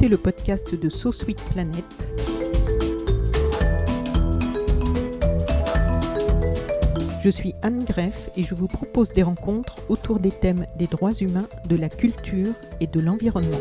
écoutez le podcast de So Sweet Planet. Je suis Anne Greff et je vous propose des rencontres autour des thèmes des droits humains, de la culture et de l'environnement.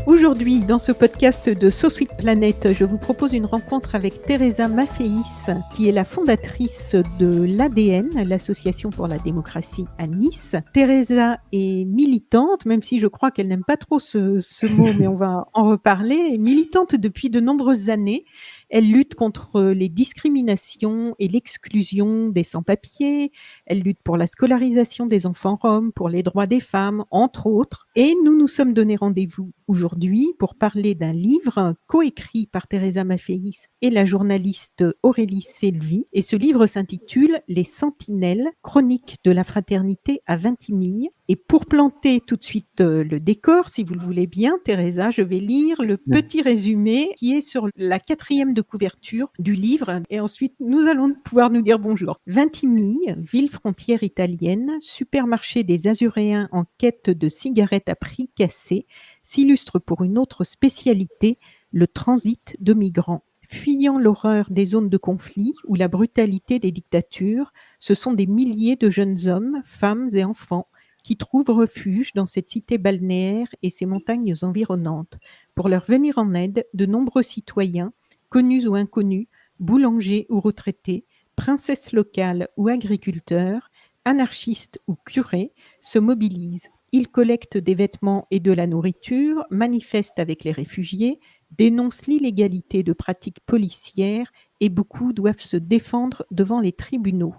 Aujourd'hui, dans ce podcast de So Sweet Planet, je vous propose une rencontre avec Teresa Mafféis, qui est la fondatrice de l'ADN, l'Association pour la démocratie à Nice. Teresa est militante, même si je crois qu'elle n'aime pas trop ce mot, mais on va en reparler. Militante depuis de nombreuses années. Elle lutte contre les discriminations et l'exclusion des sans-papiers. Elle lutte pour la scolarisation des enfants roms, pour les droits des femmes, entre autres. Et nous nous sommes donné rendez-vous aujourd'hui pour parler d'un livre coécrit par Teresa Mafféis et la journaliste Aurélie Selvi. Et ce livre s'intitule « Les Sentinelles, chroniques de la fraternité à Vintimille ». Et pour planter tout de suite le décor, si vous le voulez bien, Teresa, je vais lire le petit résumé qui est sur la 4e de couverture du livre. Et ensuite, nous allons pouvoir nous dire bonjour. Vintimille, ville frontière italienne, supermarché des Azuréens en quête de cigarettes à prix cassés, s'illustre pour une autre spécialité, le transit de migrants. Fuyant l'horreur des zones de conflit ou la brutalité des dictatures, ce sont des milliers de jeunes hommes, femmes et enfants qui trouvent refuge dans cette cité balnéaire et ces montagnes environnantes. Pour leur venir en aide, de nombreux citoyens, connus ou inconnus, boulangers ou retraités, princesses locales ou agriculteurs, anarchistes ou curés, se mobilisent. Ils collectent des vêtements et de la nourriture, manifestent avec les réfugiés, dénoncent l'illégalité de pratiques policières et beaucoup doivent se défendre devant les tribunaux.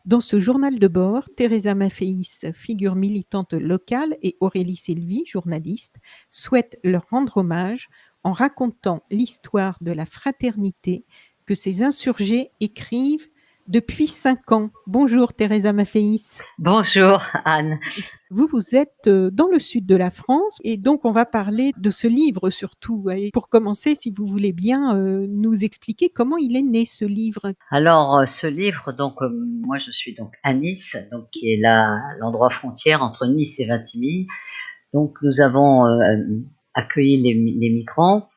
Dans ce journal de bord, Teresa Mafféis, figure militante locale, et Aurélie Selvi, journaliste, souhaitent leur rendre hommage en racontant l'histoire de la fraternité que ces insurgés écrivent depuis 5 ans. Bonjour Teresa Mafféis. Bonjour Anne. Vous êtes dans le sud de la France et donc on va parler de ce livre surtout. Et pour commencer, si vous voulez bien nous expliquer comment il est né ce livre. Alors ce livre, donc moi je suis donc à Nice, donc qui est l'endroit frontière entre Nice et Vintimille. Donc nous avons accueilli les migrants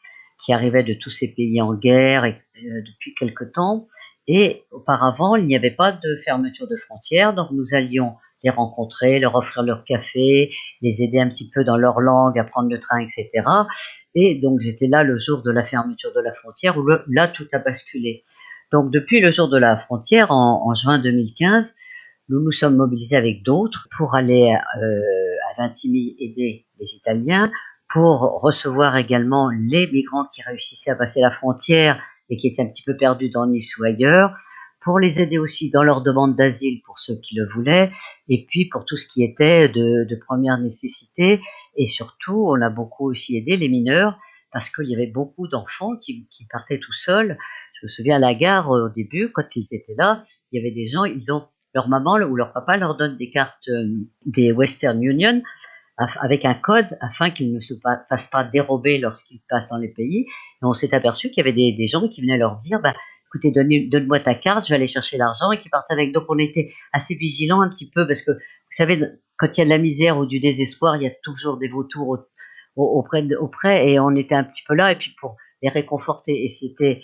qui arrivaient de tous ces pays en guerre depuis quelque temps. Et auparavant, il n'y avait pas de fermeture de frontières, donc nous allions les rencontrer, leur offrir leur café, les aider un petit peu dans leur langue, à prendre le train, etc. Et donc j'étais là le jour de la fermeture de la frontière, où là tout a basculé. Donc depuis le jour de la frontière, en juin 2015, nous nous sommes mobilisés avec d'autres pour aller à Vintimille aider les Italiens, pour recevoir également les migrants qui réussissaient à passer la frontière et qui étaient un petit peu perdus dans Nice ou ailleurs, pour les aider aussi dans leur demande d'asile pour ceux qui le voulaient, et puis pour tout ce qui était de première nécessité. Et surtout, on a beaucoup aussi aidé les mineurs, parce qu'il y avait beaucoup d'enfants qui partaient tout seuls. Je me souviens à la gare, au début, quand ils étaient là, il y avait des gens, leur maman ou leur papa leur donne des cartes des Western Union avec un code afin qu'ils ne se fassent pas dérober lorsqu'ils passent dans les pays. Et on s'est aperçu qu'il y avait des gens qui venaient leur dire écoutez, donne-moi ta carte, je vais aller chercher l'argent, et qui partent avec. Donc on était assez vigilants un petit peu, parce que vous savez, quand il y a de la misère ou du désespoir, il y a toujours des vautours auprès, et on était un petit peu là, et puis pour les réconforter, et c'était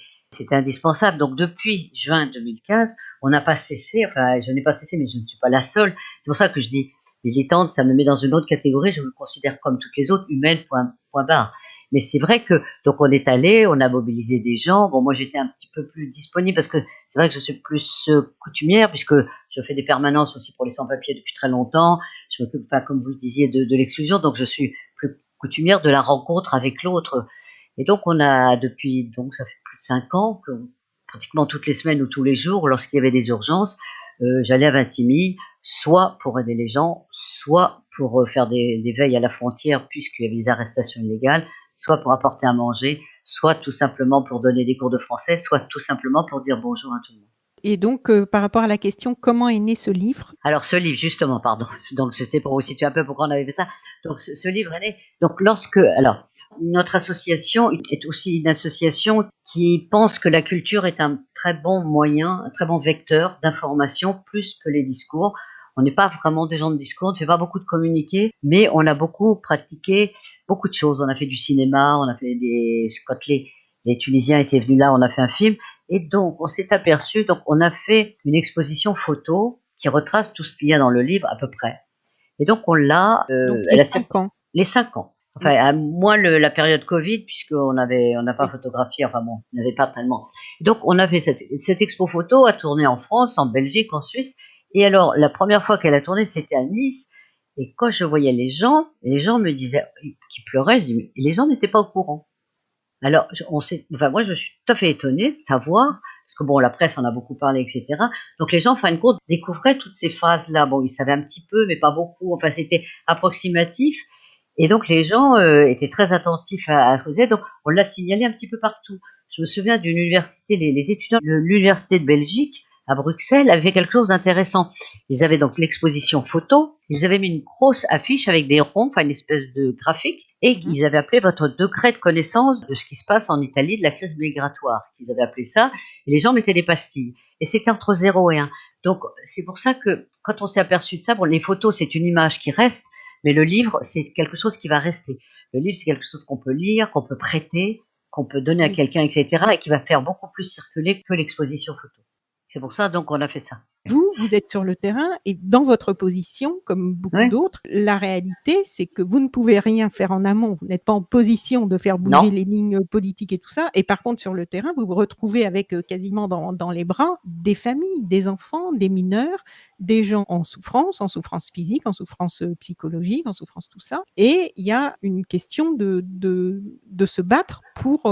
indispensable. Donc depuis juin 2015, on n'a pas cessé, enfin je n'ai pas cessé, mais je ne suis pas la seule. C'est pour ça que je dis militante, ça me met dans une autre catégorie, je me considère comme toutes les autres, humaine, point barre. Mais c'est vrai que, donc on est allé, on a mobilisé des gens. Bon, moi j'étais un petit peu plus disponible, parce que c'est vrai que je suis plus coutumière, puisque je fais des permanences aussi pour les sans-papiers depuis très longtemps. Je m'occupe, comme vous le disiez, de l'exclusion, donc je suis plus coutumière de la rencontre avec l'autre. Et donc on a depuis, donc ça fait plus de 5 ans, que pratiquement toutes les semaines ou tous les jours, lorsqu'il y avait des urgences, j'allais à Vintimille, soit pour aider les gens, soit pour faire des veilles à la frontière, puisqu'il y avait des arrestations illégales, soit pour apporter à manger, soit tout simplement pour donner des cours de français, soit tout simplement pour dire bonjour à tout le monde. Et donc, par rapport à la question, comment est né ce livre ? Alors ce livre, justement, pardon, donc c'était pour vous situer un peu pourquoi on avait fait ça. Donc ce livre est né, donc notre association est aussi une association qui pense que la culture est un très bon moyen, un très bon vecteur d'information, plus que les discours. On n'est pas vraiment des gens de discours, on ne fait pas beaucoup de communiqués, mais on a beaucoup pratiqué beaucoup de choses. On a fait du cinéma, on a fait quand les Tunisiens étaient venus là, on a fait un film. Et donc, on s'est aperçu, donc on a fait une exposition photo qui retrace tout ce qu'il y a dans le livre à peu près. Et donc, Donc les elle a 5 ans. les 5 ans. Enfin, Mm. à moins la période Covid, puisqu'on on n'a pas Oui. photographié, enfin bon, on n'avait pas tellement. Donc, on a fait cette expo photo a tourné en France, en Belgique, en Suisse. Et alors, la première fois qu'elle a tourné, c'était à Nice. Et quand je voyais les gens me disaient, qui pleuraient, je dis, mais les gens n'étaient pas au courant. Alors, moi, je suis tout à fait étonnée de savoir, parce que bon, la presse en a beaucoup parlé, etc. Donc, les gens, en fin de compte, découvraient toutes ces phrases-là. Bon, ils savaient un petit peu, mais pas beaucoup. Enfin, c'était approximatif. Et donc, les gens étaient très attentifs à ce que c'était. Donc, on l'a signalé un petit peu partout. Je me souviens d'une université, les étudiants de l'université de Belgique, à Bruxelles, avaient fait quelque chose d'intéressant. Ils avaient donc l'exposition photo. Ils avaient mis une grosse affiche avec des ronds, enfin une espèce de graphique, et Mhm. ils avaient appelé votre degré de connaissance de ce qui se passe en Italie, de la crise migratoire. Ils avaient appelé ça. Et les gens mettaient des pastilles. Et c'était entre 0 et 1. Donc, c'est pour ça que quand on s'est aperçu de ça, bon, les photos, c'est une image qui reste, mais le livre, c'est quelque chose qui va rester. Le livre, c'est quelque chose qu'on peut lire, qu'on peut prêter, qu'on peut donner à Oui. quelqu'un, etc., et qui va faire beaucoup plus circuler que l'exposition photo. C'est pour ça, donc, on a fait ça. Vous êtes sur le terrain et dans votre position, comme beaucoup Oui? d'autres, la réalité, c'est que vous ne pouvez rien faire en amont. Vous n'êtes pas en position de faire bouger Non? les lignes politiques et tout ça. Et par contre, sur le terrain, vous vous retrouvez avec quasiment dans les bras des familles, des enfants, des mineurs, des gens en souffrance physique, en souffrance psychologique, en souffrance tout ça. Et il y a une question de se battre pour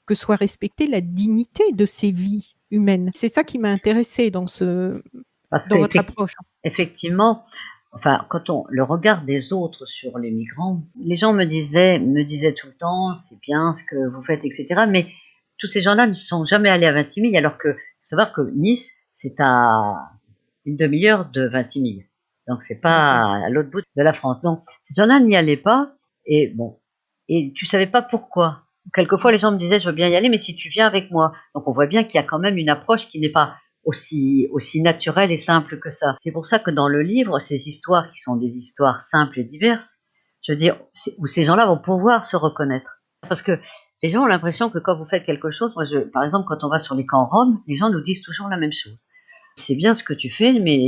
que soit respectée la dignité de ces vies humaines. C'est ça qui m'a intéressée Parce dans votre approche. qu'effectivement, enfin, quand on le regard des autres sur les migrants, les gens me disaient tout le temps, c'est bien ce que vous faites, etc. Mais tous ces gens-là ne sont jamais allés à Vintimille, alors que, faut savoir que Nice, c'est à une demi-heure de Vintimille. Donc, c'est D'accord. pas à l'autre bout de la France. Donc, ces gens-là n'y allaient pas, et bon, et tu savais pas pourquoi. Quelquefois, Mmh. les gens me disaient, je veux bien y aller, mais si tu viens avec moi. Donc, on voit bien qu'il y a quand même une approche qui n'est pas aussi naturelle et simple que ça. C'est pour ça que dans le livre, ces histoires qui sont des histoires simples et diverses, je veux dire, où ces gens-là vont pouvoir se reconnaître. Parce que les gens ont l'impression que quand vous faites quelque chose, par exemple, quand on va sur les camps roms, les gens nous disent toujours la même chose. C'est bien ce que tu fais, mais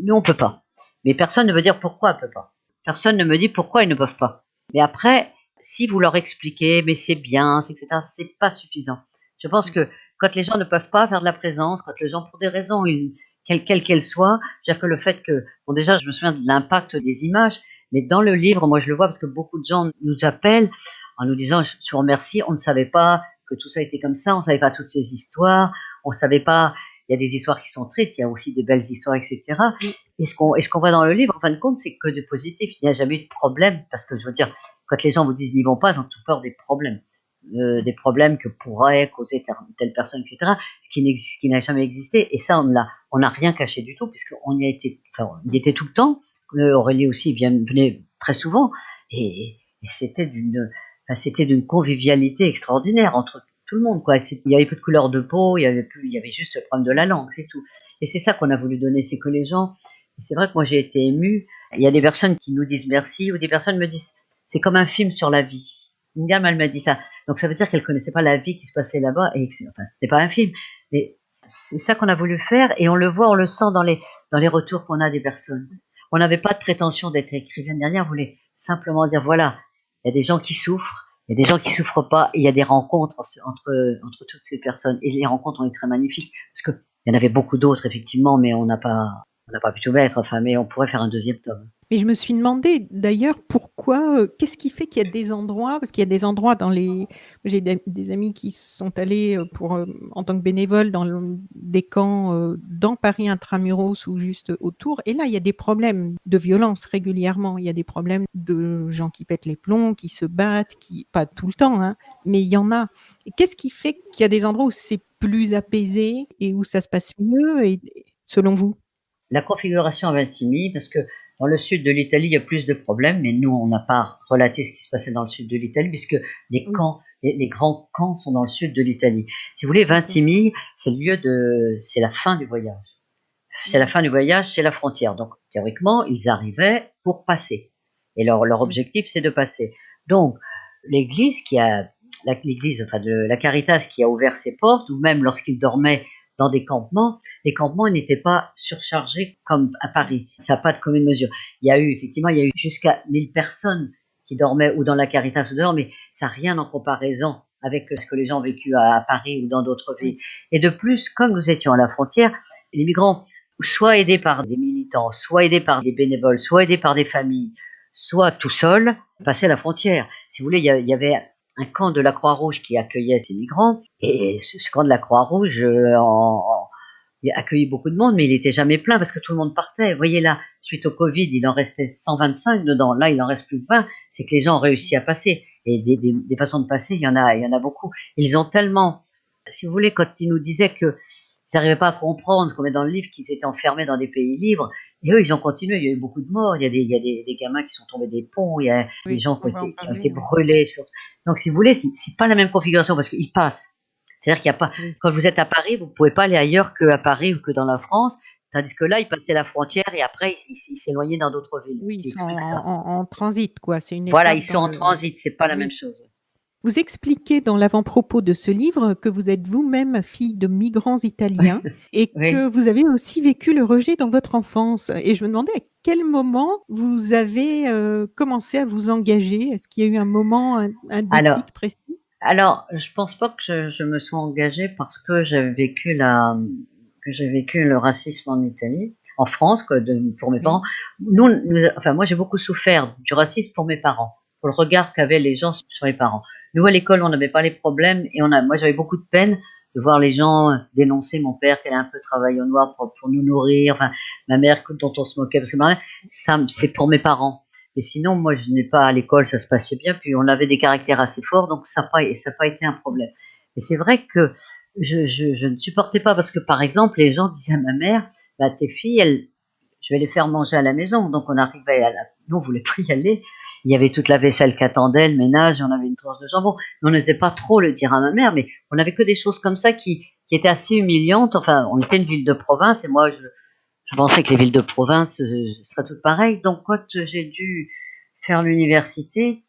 nous, on peut pas. Mais personne ne veut dire pourquoi elle peut pas. Personne ne me dit pourquoi ils ne peuvent pas. Mais après, si vous leur expliquez, mais c'est bien, etc., c'est pas suffisant. Je pense Mmh. que quand les gens ne peuvent pas faire de la présence, quand les gens, pour des raisons, quelles qu'elles soient, c'est-à-dire que le fait que, bon, déjà, je me souviens de l'impact des images, mais dans le livre, moi, je le vois parce que beaucoup de gens nous appellent en nous disant, je vous remercie, on ne savait pas que tout ça était comme ça, on ne savait pas toutes ces histoires, on ne savait pas, il y a des histoires qui sont tristes, il y a aussi des belles histoires, etc. Oui. Et ce qu'on voit dans le livre, en fin de compte, c'est que de positif. Il n'y a jamais eu de problème, parce que je veux dire, quand les gens vous disent n'y vont pas, ils ont tout peur Mmh. des problèmes que pourrait causer telle personne, etc. Ce qui n'a jamais existé. Et ça, on n'a rien caché du tout, puisqu'on y a été, enfin, on y Mmh. était tout le temps. Aurélie aussi venait très souvent, et c'était d'une convivialité extraordinaire entre tout le monde, quoi. Il y avait plus de couleur de peau, il y avait juste le problème de la langue, c'est tout. Et c'est ça qu'on a voulu donner, c'est que les gens, c'est vrai que moi j'ai été émue. Il y a des personnes qui nous disent merci, ou des personnes me disent, c'est comme un film sur la vie. Une dame, elle m'a dit ça. Donc ça veut dire qu'elle connaissait pas la vie qui se passait là-bas, et enfin, c'est pas un film. Mais c'est ça qu'on a voulu faire, et on le voit, on le sent dans les retours qu'on a des personnes. On n'avait pas de prétention d'être écrivaine dernière, on voulait simplement dire, voilà, il y a des gens qui souffrent, il y a des gens qui souffrent pas, et il y a des rencontres entre toutes ces personnes. Et les rencontres ont été très magnifiques, parce qu'il y en avait beaucoup d'autres, effectivement, mais on n'a pas pu tout mettre, enfin, mais on pourrait faire un deuxième tome. Mais je me suis demandé d'ailleurs pourquoi, qu'est-ce qui fait qu'il y a des endroits, parce qu'il y a des endroits j'ai des amis qui sont allés en tant que bénévoles dans des camps dans Paris intramuros ou juste autour, et là il y a des problèmes de violence régulièrement, il y a des problèmes de gens qui pètent les plombs, qui se battent, pas tout le temps, hein, mais il y en a. Et qu'est-ce qui fait qu'il y a des endroits où c'est plus apaisé et où ça se passe mieux, selon vous? La configuration à Vintimille, parce que dans le sud de l'Italie, il y a plus de problèmes, mais nous, on n'a pas relaté ce qui se passait dans le sud de l'Italie, puisque Oui, les grands camps sont dans le sud de l'Italie. Si vous voulez, d'accord. Vintimille, c'est la fin du voyage. c'est la fin du voyage, c'est la frontière. Donc théoriquement, ils arrivaient pour passer. Et leur Oui. objectif, c'est de passer. Donc l'église l'église, enfin de la Caritas qui a ouvert ses portes, ou même lorsqu'ils dormaient dans des campements, les campements n'étaient pas surchargés comme à Paris. Ça n'a pas de commune mesure. Effectivement, il y a eu jusqu'à 1000 personnes qui dormaient ou dans la Caritas ou dehors, mais ça n'a rien en comparaison avec ce que les gens ont vécu à Paris ou dans d'autres villes. Oui. Et de plus, comme nous étions à la frontière, les migrants, soit aidés par des militants, soit aidés par des bénévoles, soit aidés par des familles, soit tout seuls, passaient la frontière. Si vous voulez, il y avait un camp de la Croix-Rouge qui accueillait ces migrants, et ce camp de la Croix-Rouge il a accueilli beaucoup de monde, mais il n'était jamais plein parce que tout le monde partait. Vous voyez là, suite au Covid, il en restait 125 dedans. Là, il en reste plus que 20. C'est que les gens ont réussi à passer. Et des façons de passer, il y en a beaucoup. Ils ont tellement, si vous voulez, quand ils nous disaient que ils n'arrivaient pas à comprendre, comme est dans le livre, qu'ils étaient enfermés dans des pays libres, et eux, ils ont continué. Il y a eu beaucoup de morts. Il y a des gamins qui sont tombés des ponts. Il y a des Oui, gens on va en qui ont parler. été Oui. brûlés. Donc, si vous voulez, c'est pas la même configuration parce qu'ils passent. C'est-à-dire qu'il y a pas, Oui. quand vous êtes à Paris, vous ne pouvez pas aller ailleurs qu'à Paris ou que dans la France. Tandis que là, ils passaient la frontière et après, ils s'éloignaient dans d'autres villes. Oui, Ce ils qui sont explique ça. en transit, quoi. C'est une Voilà, étape ils sont dans en le. transit. C'est pas la même Oui. chose. Vous expliquez dans l'avant-propos de ce livre que vous êtes vous-même fille de migrants italiens et Oui. que vous avez aussi vécu le rejet dans votre enfance. Et je me demandais à quel moment vous avez commencé à vous engager. Est-ce qu'il y a eu un moment, un Alors, déclic précis? je pense pas que je me sois engagée parce que que j'ai vécu le racisme en Italie, en France, pour mes Oui, parents. Enfin, moi, j'ai beaucoup souffert du racisme pour mes parents, pour le regard qu'avaient les gens sur les parents. Nous, à l'école, on n'avait pas les problèmes et moi, j'avais beaucoup de peine de voir les gens dénoncer mon père qui allait un peu travailler au noir pour nous nourrir, enfin, ma mère dont on se moquait parce que ça, c'est pour mes parents. Et sinon, moi, je n'ai pas à l'école, ça se passait bien, puis on avait des caractères assez forts, donc ça n'a pas été un problème. Et c'est vrai que je ne supportais pas parce que, par exemple, les gens disaient à ma mère, bah, tes filles, je vais les faire manger à la maison. Donc on arrivait nous, on voulait pas y aller. Il y avait toute la vaisselle qui attendait, le ménage, on avait une tranche de jambon. Mais on n'osait pas trop le dire à ma mère, mais on avait que des choses comme ça qui étaient assez humiliantes. Enfin, on était une ville de province et moi, je pensais que les villes de province seraient toutes pareilles. Donc, quand j'ai dû faire l'université,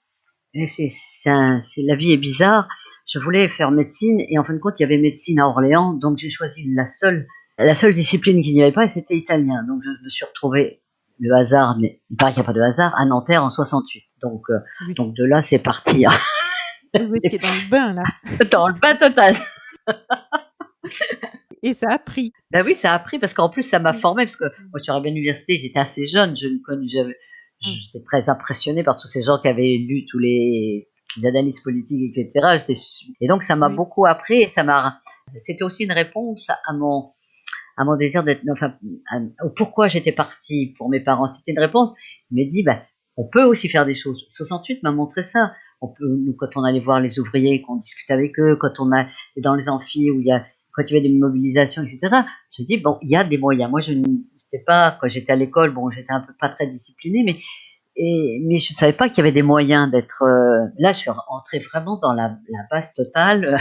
et la vie est bizarre. Je voulais faire médecine et en fin de compte, il y avait médecine à Orléans, donc j'ai choisi la seule discipline qu'il n'y avait pas, et c'était italien. Donc, je me suis retrouvée, le hasard, mais il paraît qu'il n'y a pas de hasard, à Nanterre en 68. oui. Donc de là, c'est parti Vous étiez dans le bain, là. dans le bas total. Et ça a pris. Ben oui, ça a pris parce qu'en plus, ça m'a Oui. formée parce que moi, je suis arrivée à l'université, j'étais assez jeune, Mm. j'étais très impressionnée par tous ces gens qui avaient lu les analyses politiques, etc. Et donc, ça m'a Oui. beaucoup appris et c'était aussi une réponse à mon désir au pourquoi j'étais partie pour mes parents. C'était une réponse. Je me dit, ben, on peut aussi faire des choses. 68 m'a montré ça. Nous, quand on allait voir les ouvriers, qu'on discutait avec eux, quand on allait dans les amphis quand il y avait des mobilisations, etc. Je me dis, bon, il y a des moyens. Moi, je n'étais pas, quand j'étais à l'école, bon, j'étais un peu pas très disciplinée, mais je savais pas qu'il y avait des moyens d'être, là, je suis entrée vraiment dans la base totale,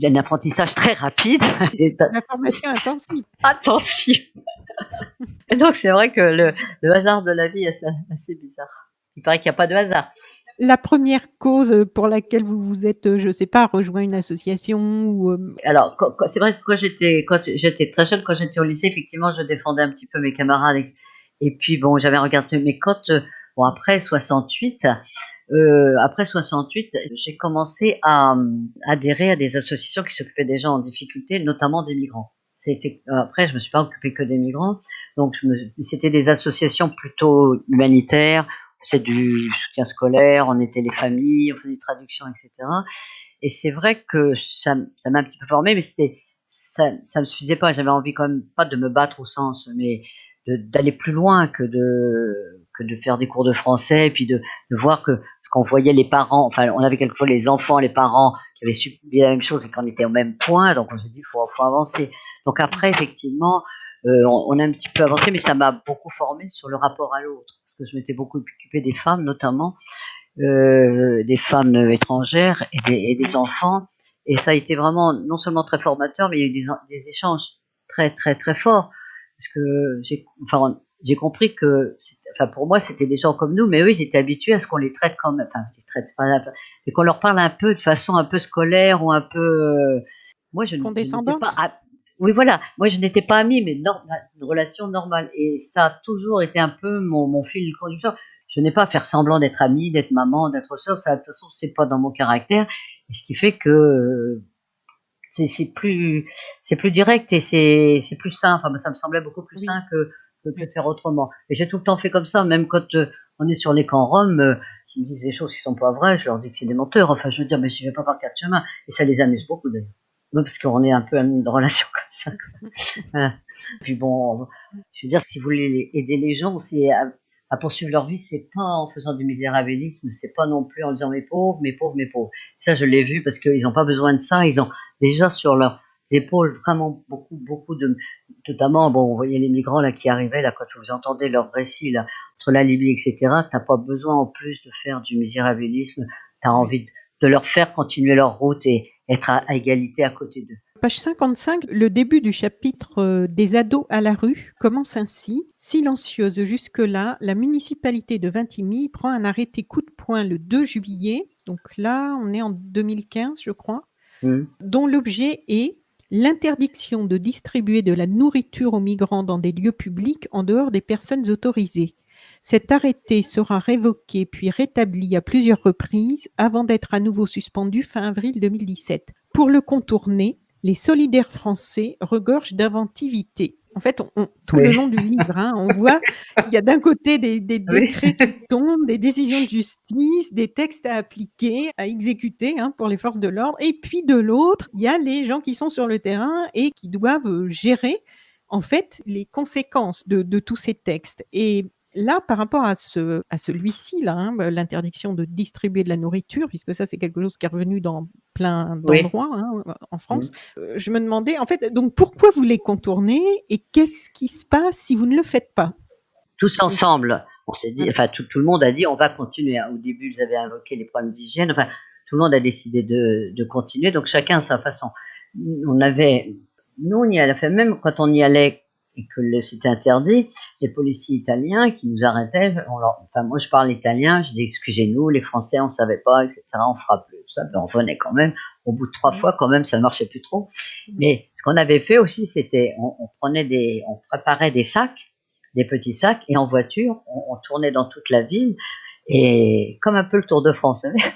d'un apprentissage très rapide. C'est la formation intensive. Attention. Et donc, c'est vrai que le hasard de la vie est assez bizarre. Il paraît qu'il n'y a pas de hasard. La première cause pour laquelle vous vous êtes, je ne sais pas, rejoint une association ou Alors, c'est vrai que quand j'étais très jeune, quand j'étais au lycée, effectivement, je défendais un petit peu mes camarades. Et puis, bon, j'avais regardé mes cotes. Bon, après 68, j'ai commencé à adhérer à des associations qui s'occupaient des gens en difficulté, notamment des migrants. Après, je me suis pas occupée que des migrants, donc c'était des associations plutôt humanitaires. C'est du soutien scolaire, on était les familles, on faisait des traductions, etc. Et c'est vrai que ça m'a un petit peu formée, mais ça me suffisait pas. J'avais envie quand même pas de me battre au sens, mais d'aller plus loin que de faire des cours de français, et puis de voir ce qu'on voyait les parents, enfin, on avait quelquefois les enfants, les parents qui avaient subi la même chose et qu'on était au même point, donc on s'est dit, faut avancer. Donc après, effectivement, on a un petit peu avancé, mais ça m'a beaucoup formé sur le rapport à l'autre, parce que je m'étais beaucoup occupée des femmes, notamment, des femmes étrangères et des enfants. Et ça a été vraiment non seulement très formateur, mais il y a eu des échanges très très très forts. parce que j'ai compris que, pour moi, c'était des gens comme nous, mais eux, ils étaient habitués à ce qu'on les traite comme, les traite pas, mais qu'on leur parle un peu de façon un peu scolaire ou un peu. Moi, je n'étais pas. Condescendante? Oui, voilà. Moi, je n'étais pas amie, mais une relation normale. Et ça a toujours été un peu mon fil conducteur. Je n'ai pas à faire semblant d'être amie, d'être maman, d'être sœur. Ça, de toute façon, c'est pas dans mon caractère. Et ce qui fait que c'est c'est plus c'est plus direct et c'est plus sain. Enfin, ça me semblait beaucoup plus Oui, sain que oui. de faire autrement. Et j'ai tout le temps fait comme ça, même quand on est sur les camps roms, ils me disent des choses qui sont pas vraies, je leur dis que c'est des menteurs. Enfin, je veux dire, mais je vais pas par quatre chemins. Et ça les amuse beaucoup d'ailleurs. Oui, parce qu'on est un peu amis de relation comme ça. Voilà. Puis bon, je veux dire, si vous voulez aider les gens, c'est à poursuivre leur vie, c'est pas en faisant du misérabilisme, c'est pas non plus en disant mes pauvres, mes pauvres, mes pauvres. Ça, je l'ai vu parce qu'ils n'ont pas besoin de ça. Ils ont déjà sur leurs épaules vraiment beaucoup, beaucoup de, notamment, bon, on voyait les migrants là qui arrivaient là quand vous entendez leurs récits là entre la Libye, etc. T'as pas besoin en plus de faire du misérabilisme. T'as Oui. envie de leur faire continuer leur route et être à égalité à côté d'eux. Page 55, le début du chapitre des ados à la rue commence ainsi. Silencieuse jusque-là, la municipalité de Vintimille prend un arrêté coup de poing le 2 juillet, donc là on est en 2015 je crois, Mmh. dont l'objet est l'interdiction de distribuer de la nourriture aux migrants dans des lieux publics en dehors des personnes autorisées. Cet arrêté sera révoqué puis rétabli à plusieurs reprises avant d'être à nouveau suspendu fin avril 2017. Pour le contourner, les solidaires français regorgent d'inventivité. En fait, tout le Oui. long du livre, on voit, il y a d'un côté des Oui. décrets qui tombent, des décisions de justice, des textes à appliquer, à exécuter pour les forces de l'ordre. Et puis de l'autre, il y a les gens qui sont sur le terrain et qui doivent gérer en fait les conséquences de tous ces textes. Et là, par rapport à celui-ci, là, l'interdiction de distribuer de la nourriture, puisque ça, c'est quelque chose qui est revenu dans plein Oui. d'endroits en Mmh. France, je me demandais, en fait, donc pourquoi vous les contournez et qu'est-ce qui se passe si vous ne le faites pas? Tous Et ensemble, on s'est dit, voilà. enfin tout le monde a dit on va continuer. Au début, ils avaient invoqué les problèmes d'hygiène. Enfin, tout le monde a décidé de continuer. Donc chacun à sa façon. On avait, nous on y allait, enfin, même quand on y allait et que c'était interdit, les policiers italiens qui nous arrêtaient, enfin moi je parle italien, je dis excusez-nous, les Français on savait pas, etc. On fera plus. Ça, ben, on venait quand même. Au bout de 3 fois quand même, ça ne marchait plus trop. Mmh. Mais ce qu'on avait fait aussi, c'était on préparait des sacs, des petits sacs, et en voiture, on tournait dans toute la ville, et comme un peu le Tour de France, vous savez,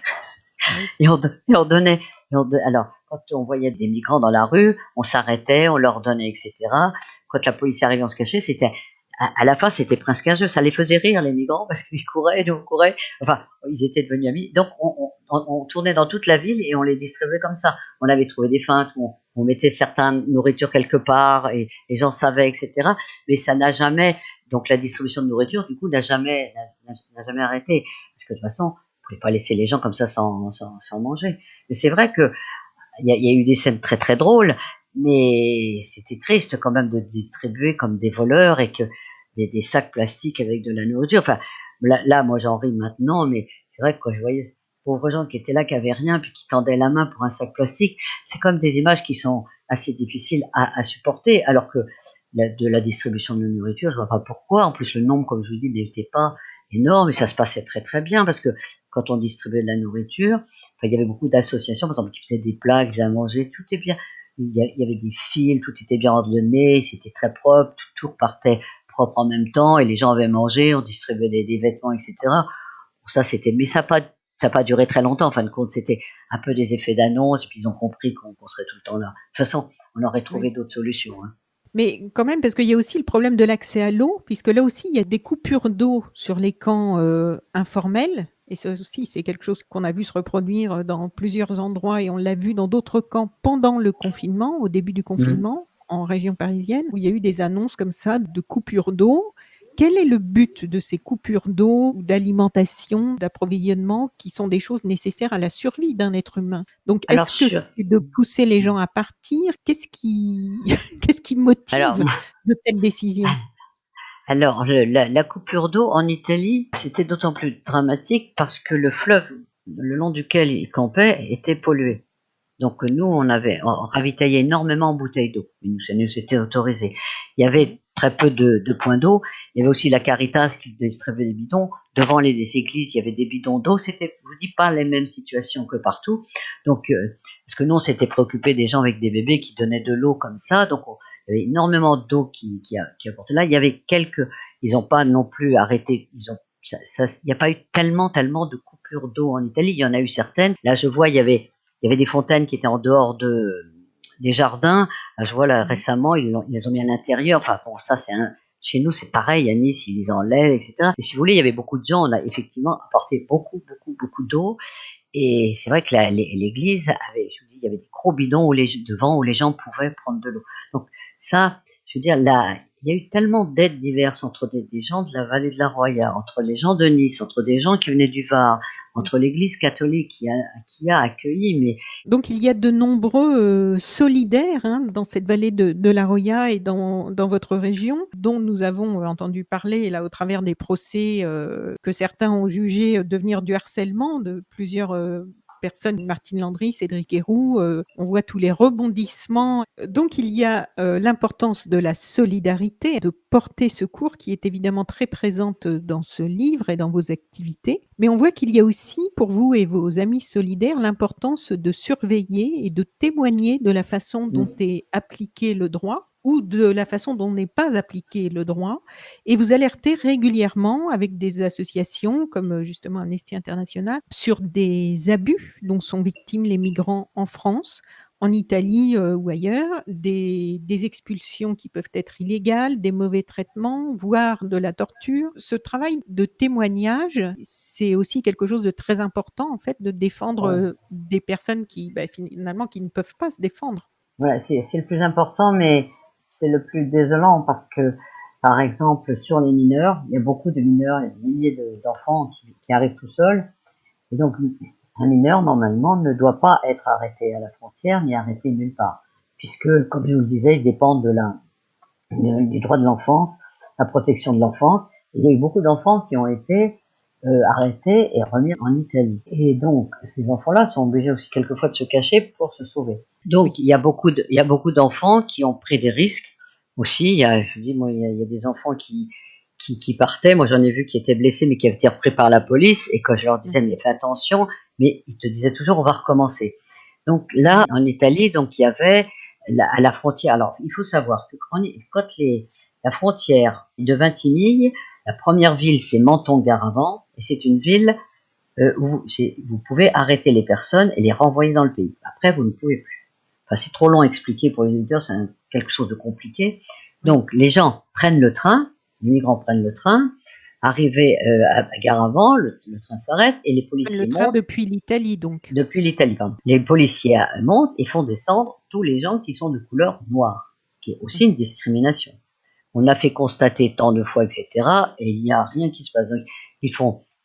Oui. et on donnait, alors, quand on voyait des migrants dans la rue, on s'arrêtait, on leur donnait, etc. Quand la police arrivait, on se cachait, à la fin, c'était presque un jeu. Ça les faisait rire, les migrants, parce qu'ils couraient, nous on courait. Enfin, ils étaient devenus amis. Donc, on tournait dans toute la ville et on les distribuait comme ça. On avait trouvé des feintes, on mettait certaines nourritures quelque part et les gens savaient, etc. Mais ça n'a jamais, donc la distribution de nourriture, du coup, n'a jamais arrêté. Parce que de toute façon, on ne pouvait pas laisser les gens comme ça sans manger. Mais c'est vrai que il y a eu des scènes très très drôles, mais c'était triste quand même de distribuer comme des voleurs et que des sacs plastiques avec de la nourriture. Enfin, là moi j'en ris maintenant, mais c'est vrai que quand je voyais ces pauvres gens qui étaient là, qui avaient rien, puis qui tendaient la main pour un sac plastique, c'est comme des images qui sont assez difficiles à supporter, alors que de la distribution de nourriture, je vois pas pourquoi. En plus, le nombre, comme je vous dis, n'était pas énorme et ça se passait très très bien parce que quand on distribuait de la nourriture, enfin, il y avait beaucoup d'associations, par exemple, qui faisaient des plats, qui faisaient à manger, tout est bien. Il y avait des fils, tout était bien ordonné, c'était très propre, tout repartait propre en même temps, et les gens avaient mangé, on distribuait des vêtements, etc. Ça, c'était, mais ça n'a pas duré très longtemps, en fin de compte, c'était un peu des effets d'annonce, et puis ils ont compris qu'on serait tout le temps là. De toute façon, on aurait trouvé Oui. d'autres solutions, hein. Mais quand même, parce qu'il y a aussi le problème de l'accès à l'eau, puisque là aussi, il y a des coupures d'eau sur les camps informels. Et ça aussi, c'est quelque chose qu'on a vu se reproduire dans plusieurs endroits et on l'a vu dans d'autres camps pendant le confinement, au début du Mmh. confinement, en région parisienne, où il y a eu des annonces comme ça de coupures d'eau. Quel est le but de ces coupures d'eau, d'alimentation, d'approvisionnement, qui sont des choses nécessaires à la survie d'un être humain? Donc, Alors, est-ce que c'est de pousser les gens à partir? Qu'est-ce qui, qu'est-ce qui alors, motive de telles décisions? Alors, la coupure d'eau en Italie, c'était d'autant plus dramatique parce que le fleuve le long duquel ils campaient était pollué. Donc nous, Oui. on ravitaillait énormément en bouteilles d'eau. Ça nous était autorisé. Il y Mmh. avait très peu de points d'eau. Il y avait aussi la Caritas qui distribuait des bidons. Devant les églises, il y avait des bidons d'eau. C'était, je vous dis, pas les mêmes situations que partout. Donc, parce que nous, on s'était préoccupé des gens avec des bébés qui donnaient de l'eau comme ça. Donc, il y avait énormément d'eau qui apportait là. Il y avait ils n'ont pas non plus arrêté. Il n'y a pas eu tellement de coupures d'eau en Italie. Il y en a eu certaines. Là, je vois, il y avait des fontaines qui étaient en dehors des jardins. Je vois là récemment, ils les ont mis à l'intérieur. Enfin bon, ça chez nous c'est pareil. À Nice, ils les enlèvent, etc. Et si vous voulez, il y avait beaucoup de gens. On a effectivement apporté beaucoup d'eau. Et c'est vrai que l'église avait, je vous dis, il y avait des gros bidons devant où les gens pouvaient prendre de l'eau. Donc ça, je veux dire, là, il y a eu tellement d'aides diverses entre des gens de la vallée de la Roya, entre les gens de Nice, entre des gens qui venaient du Var, entre l'église catholique qui a accueilli, mais Donc il y a de nombreux solidaires dans cette vallée de la Roya et dans votre région, dont nous avons entendu parler là au travers des procès que certains ont jugé devenir du harcèlement de plusieurs personnes, Martine Landry, Cédric Héroux, on voit tous les rebondissements. Donc il y a l'importance de la solidarité, de porter secours qui est évidemment très présente dans ce livre et dans vos activités. Mais on voit qu'il y a aussi pour vous et vos amis solidaires l'importance de surveiller et de témoigner de la façon dont est appliqué le droit ou de la façon dont n'est pas appliqué le droit. Et vous alertez régulièrement avec des associations comme justement Amnesty International sur des abus dont sont victimes les migrants en France, en Italie ou ailleurs, des expulsions qui peuvent être illégales, des mauvais traitements, voire de la torture. Ce travail de témoignage, c'est aussi quelque chose de très important, en fait, de défendre des personnes qui, finalement, qui ne peuvent pas se défendre. Voilà, c'est le plus important, mais c'est le plus désolant parce que, par exemple, sur les mineurs, il y a beaucoup de mineurs, il y a des milliers d'enfants qui arrivent tout seuls. Et donc, un mineur, normalement, ne doit pas être arrêté à la frontière ni arrêté nulle part. Puisque, comme je vous le disais, il dépend du droit de l'enfance, la protection de l'enfance. Il y a eu beaucoup d'enfants qui ont été arrêtés et remis en Italie. Et donc, ces enfants-là sont obligés aussi quelquefois de se cacher pour se sauver. Donc, il y a beaucoup d'enfants qui ont pris des risques aussi. Je dis, moi, il y a des enfants qui partaient. Moi, j'en ai vu qui étaient blessés, mais qui avaient été repris par la police. Et quand je leur disais, mais fais attention, mais ils te disaient toujours, on va recommencer. Donc là, en Italie, donc il y avait à la frontière. Alors, il faut savoir que quand la frontière de Vintimille, la première ville, c'est Menton-Garavan, et c'est une ville où vous pouvez arrêter les personnes et les renvoyer dans le pays. Après, vous ne pouvez plus. Enfin, c'est trop long à expliquer pour les auditeurs, c'est quelque chose de compliqué. Donc, les gens prennent le train, les migrants prennent le train, arrivés à Garavan, le train s'arrête et les policiers Le train montent. depuis l'Italie, donc. Depuis l'Italie, pardon. Les policiers montent et font descendre tous les gens qui sont de couleur noire, qui est aussi une discrimination. On l'a fait constater tant de fois, etc. Et il n'y a rien qui se passe. Donc, ils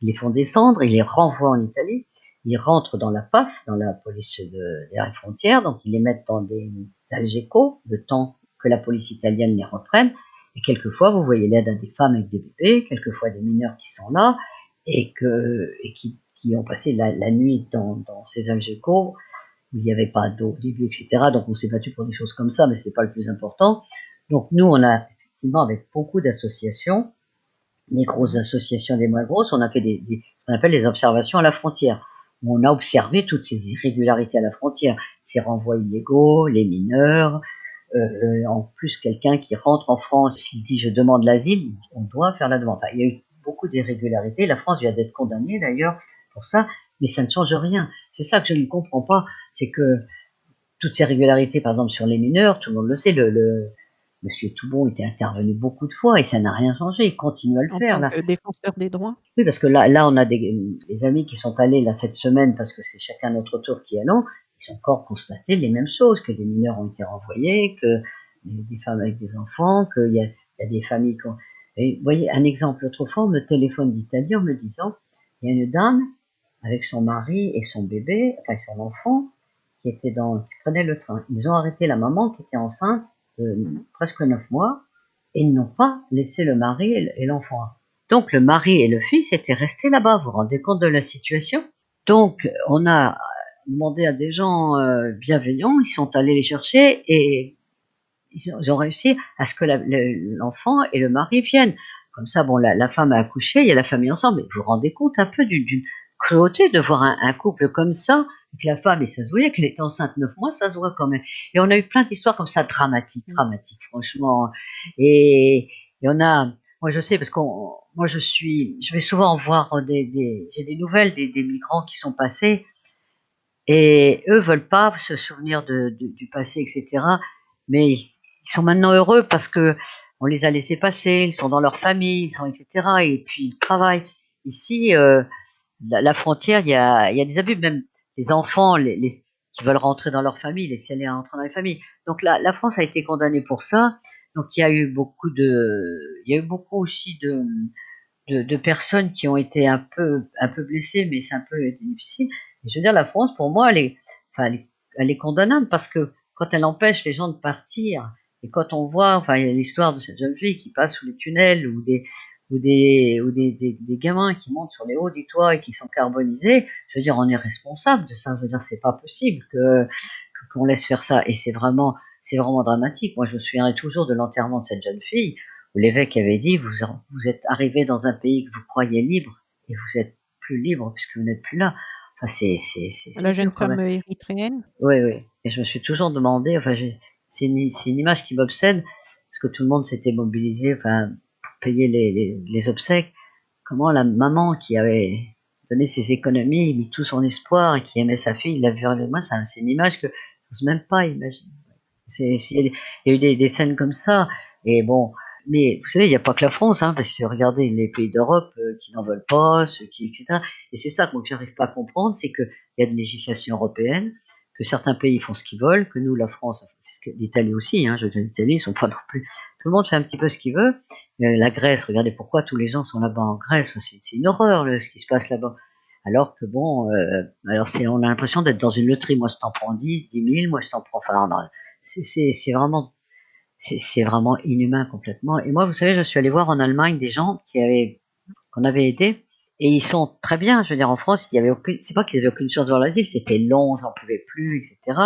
les font descendre, ils les renvoient en Italie, ils rentrent dans la PAF, dans la police des frontières, donc ils les mettent dans des Algeco, le temps que la police italienne les reprenne. Et quelquefois, vous voyez l'aide à des femmes avec des bébés, quelquefois des mineurs qui sont là, et qui ont passé la nuit dans ces Algeco, où il n'y avait pas d'eau, etc. Donc on s'est battu pour des choses comme ça, mais ce n'est pas le plus important. Donc nous, on a effectivement, avec beaucoup d'associations, les grosses associations, des moins grosses, on a fait ce qu'on appelle les observations à la frontière, où on a observé toutes ces irrégularités à la frontière, ces renvois illégaux, les mineurs, en plus quelqu'un qui rentre en France, s'il dit je demande l'asile, on doit faire la demande. Enfin, il y a eu beaucoup d'irrégularités, la France vient d'être condamnée d'ailleurs pour ça, mais ça ne change rien. C'est ça que je ne comprends pas, c'est que toutes ces régularités, par exemple sur les mineurs, tout le monde le sait, Monsieur Toubon était intervenu beaucoup de fois et ça n'a rien changé. Il continue à le En faire tant là. que défenseur des droits. Oui, parce que là, on a des amis qui sont allés là cette semaine parce que c'est chacun notre tour qui allons. Ils ont encore constaté les mêmes choses, que des mineurs ont été renvoyés, que des femmes avec des enfants, qu'il y a des familles qui ont... Et vous voyez, un exemple, l'autre fois, on me téléphone d'Italie en me disant, il y a une dame avec son mari et son bébé, enfin son enfant, qui prenait le train. Ils ont arrêté la maman qui était enceinte de presque 9 mois et ils n'ont pas laissé le mari et l'enfant. Donc le mari et le fils étaient restés là-bas. Vous vous rendez compte de la situation? Donc on a demandé à des gens bienveillants, ils sont allés les chercher et ils ont réussi à ce que l'enfant et le mari viennent. Comme ça, bon, la femme a accouché, il y a la famille ensemble. Mais vous vous rendez compte un peu d'une cruauté de voir un couple comme ça, avec la femme, et ça se voyait qu'elle était enceinte 9 mois, ça se voit quand même. Et on a eu plein d'histoires comme ça, dramatiques, franchement. Et on a, moi je sais, parce moi je vais souvent voir j'ai des nouvelles des migrants qui sont passés, et eux veulent pas se souvenir du passé, etc. Mais ils sont maintenant heureux parce que on les a laissés passer, ils sont dans leur famille, ils sont, etc. Et puis ils travaillent. Ici, la frontière, il y a des abus, même les enfants qui veulent rentrer dans leur famille, laisser aller rentrer dans les familles. Donc la France a été condamnée pour ça. Donc il y a eu beaucoup aussi de personnes qui ont été un peu blessées, mais c'est un peu difficile. Et je veux dire, la France, pour moi, elle est condamnable parce que quand elle empêche les gens de partir, et quand on voit, enfin, il y a l'histoire de cette jeune fille qui passe sous les tunnels ou des gamins qui montent sur les hauts du toit et qui sont carbonisés, je veux dire, on est responsable de ça. Je veux dire, c'est pas possible qu'on laisse faire ça. Et c'est vraiment dramatique. Moi, je me souviendrai toujours de l'enterrement de cette jeune fille où l'évêque avait dit, vous êtes arrivé dans un pays que vous croyez libre et vous êtes plus libre puisque vous n'êtes plus là. Enfin, La c'est jeune dur quand femme même. érythréenne. Oui, oui. Et je me suis toujours demandé, enfin, c'est une image qui m'obsède, parce que tout le monde s'était mobilisé, enfin, pour payer les obsèques. Comment la maman qui avait donné ses économies, mis tout son espoir et qui aimait sa fille, l'a vu avec moi, c'est une image que je n'ose même pas imaginer. Il y a eu des scènes comme ça, et bon, mais vous savez, il n'y a pas que la France, hein, parce que regardez les pays d'Europe qui n'en veulent pas, ceux qui, etc. Et c'est ça que j'arrive pas à comprendre, c'est qu'il y a une législation européenne, que certains pays font ce qu'ils veulent, que nous, la France, l'Italie aussi, hein, je veux dire, l'Italie, ils sont pas non plus. Tout le monde fait un petit peu ce qu'il veut. La Grèce, regardez pourquoi tous les gens sont là-bas en Grèce, c'est une horreur ce qui se passe là-bas. Alors que bon, on a l'impression d'être dans une loterie. Moi, je t'en prends 10 000, moi je t'en prends. Enfin, non, c'est vraiment, c'est vraiment inhumain complètement. Et moi, vous savez, je suis allé voir en Allemagne des gens qu'on avait aidés, et ils sont très bien. Je veux dire, en France, c'est pas qu'ils avaient aucune chance d'avoir l'asile, c'était long, j'en pouvais plus, etc.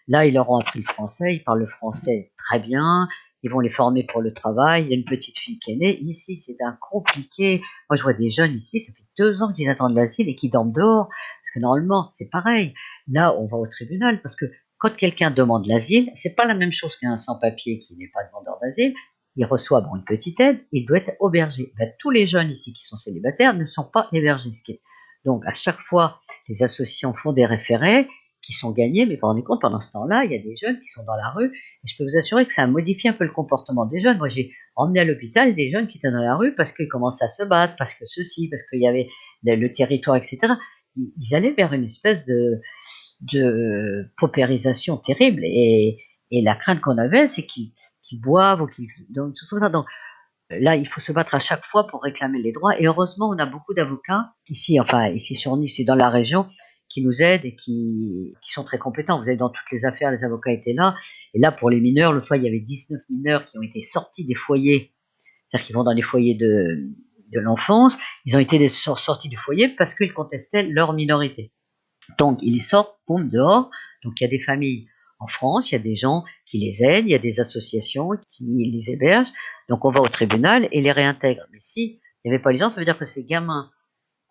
Là, ils leur ont appris le français, ils parlent le français très bien, ils vont les former pour le travail. Il y a une petite fille qui est née. Ici, c'est un compliqué. Moi, je vois des jeunes ici, ça fait 2 ans qu'ils attendent l'asile et qui dorment dehors. Parce que normalement, c'est pareil. Là, on va au tribunal parce que quand quelqu'un demande l'asile, c'est pas la même chose qu'un sans-papier qui n'est pas demandeur d'asile. Il reçoit une petite aide, il doit être hébergé. Ben, tous les jeunes ici qui sont célibataires ne sont pas hébergés. Donc, à chaque fois, les associations font des référés qui sont gagnés, mais vous vous rendez compte, pendant ce temps-là, il y a des jeunes qui sont dans la rue, et je peux vous assurer que ça a modifié un peu le comportement des jeunes. Moi, j'ai emmené à l'hôpital des jeunes qui étaient dans la rue parce qu'ils commençaient à se battre, parce que ceci, parce qu'il y avait le territoire, etc. Ils allaient vers une espèce de paupérisation terrible, et la crainte qu'on avait, c'est qu'ils boivent ou qu'ils... Donc, là, il faut se battre à chaque fois pour réclamer les droits. Et heureusement, on a beaucoup d'avocats ici, enfin ici sur Nice et dans la région, qui nous aident et qui sont très compétents. Vous avez dans toutes les affaires, les avocats étaient là. Et là, pour les mineurs, le fois, il y avait 19 mineurs qui ont été sortis des foyers, c'est-à-dire qu'ils vont dans les foyers de l'enfance. Ils ont été sortis du foyer parce qu'ils contestaient leur minorité. Donc, ils les sortent, boum, dehors. Donc, il y a des familles en France, il y a des gens qui les aident, il y a des associations qui les hébergent. Donc, on va au tribunal et les réintègre. Mais si il n'y avait pas les gens, ça veut dire que ces gamins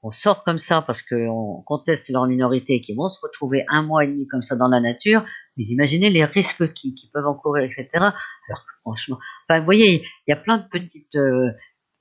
qu'on sort comme ça parce qu'on conteste leur minorité et qui vont se retrouver 1 mois et demi comme ça dans la nature, vous imaginez les risques qu'ils peuvent encourir, etc. Alors que franchement, enfin, vous voyez, il y a plein de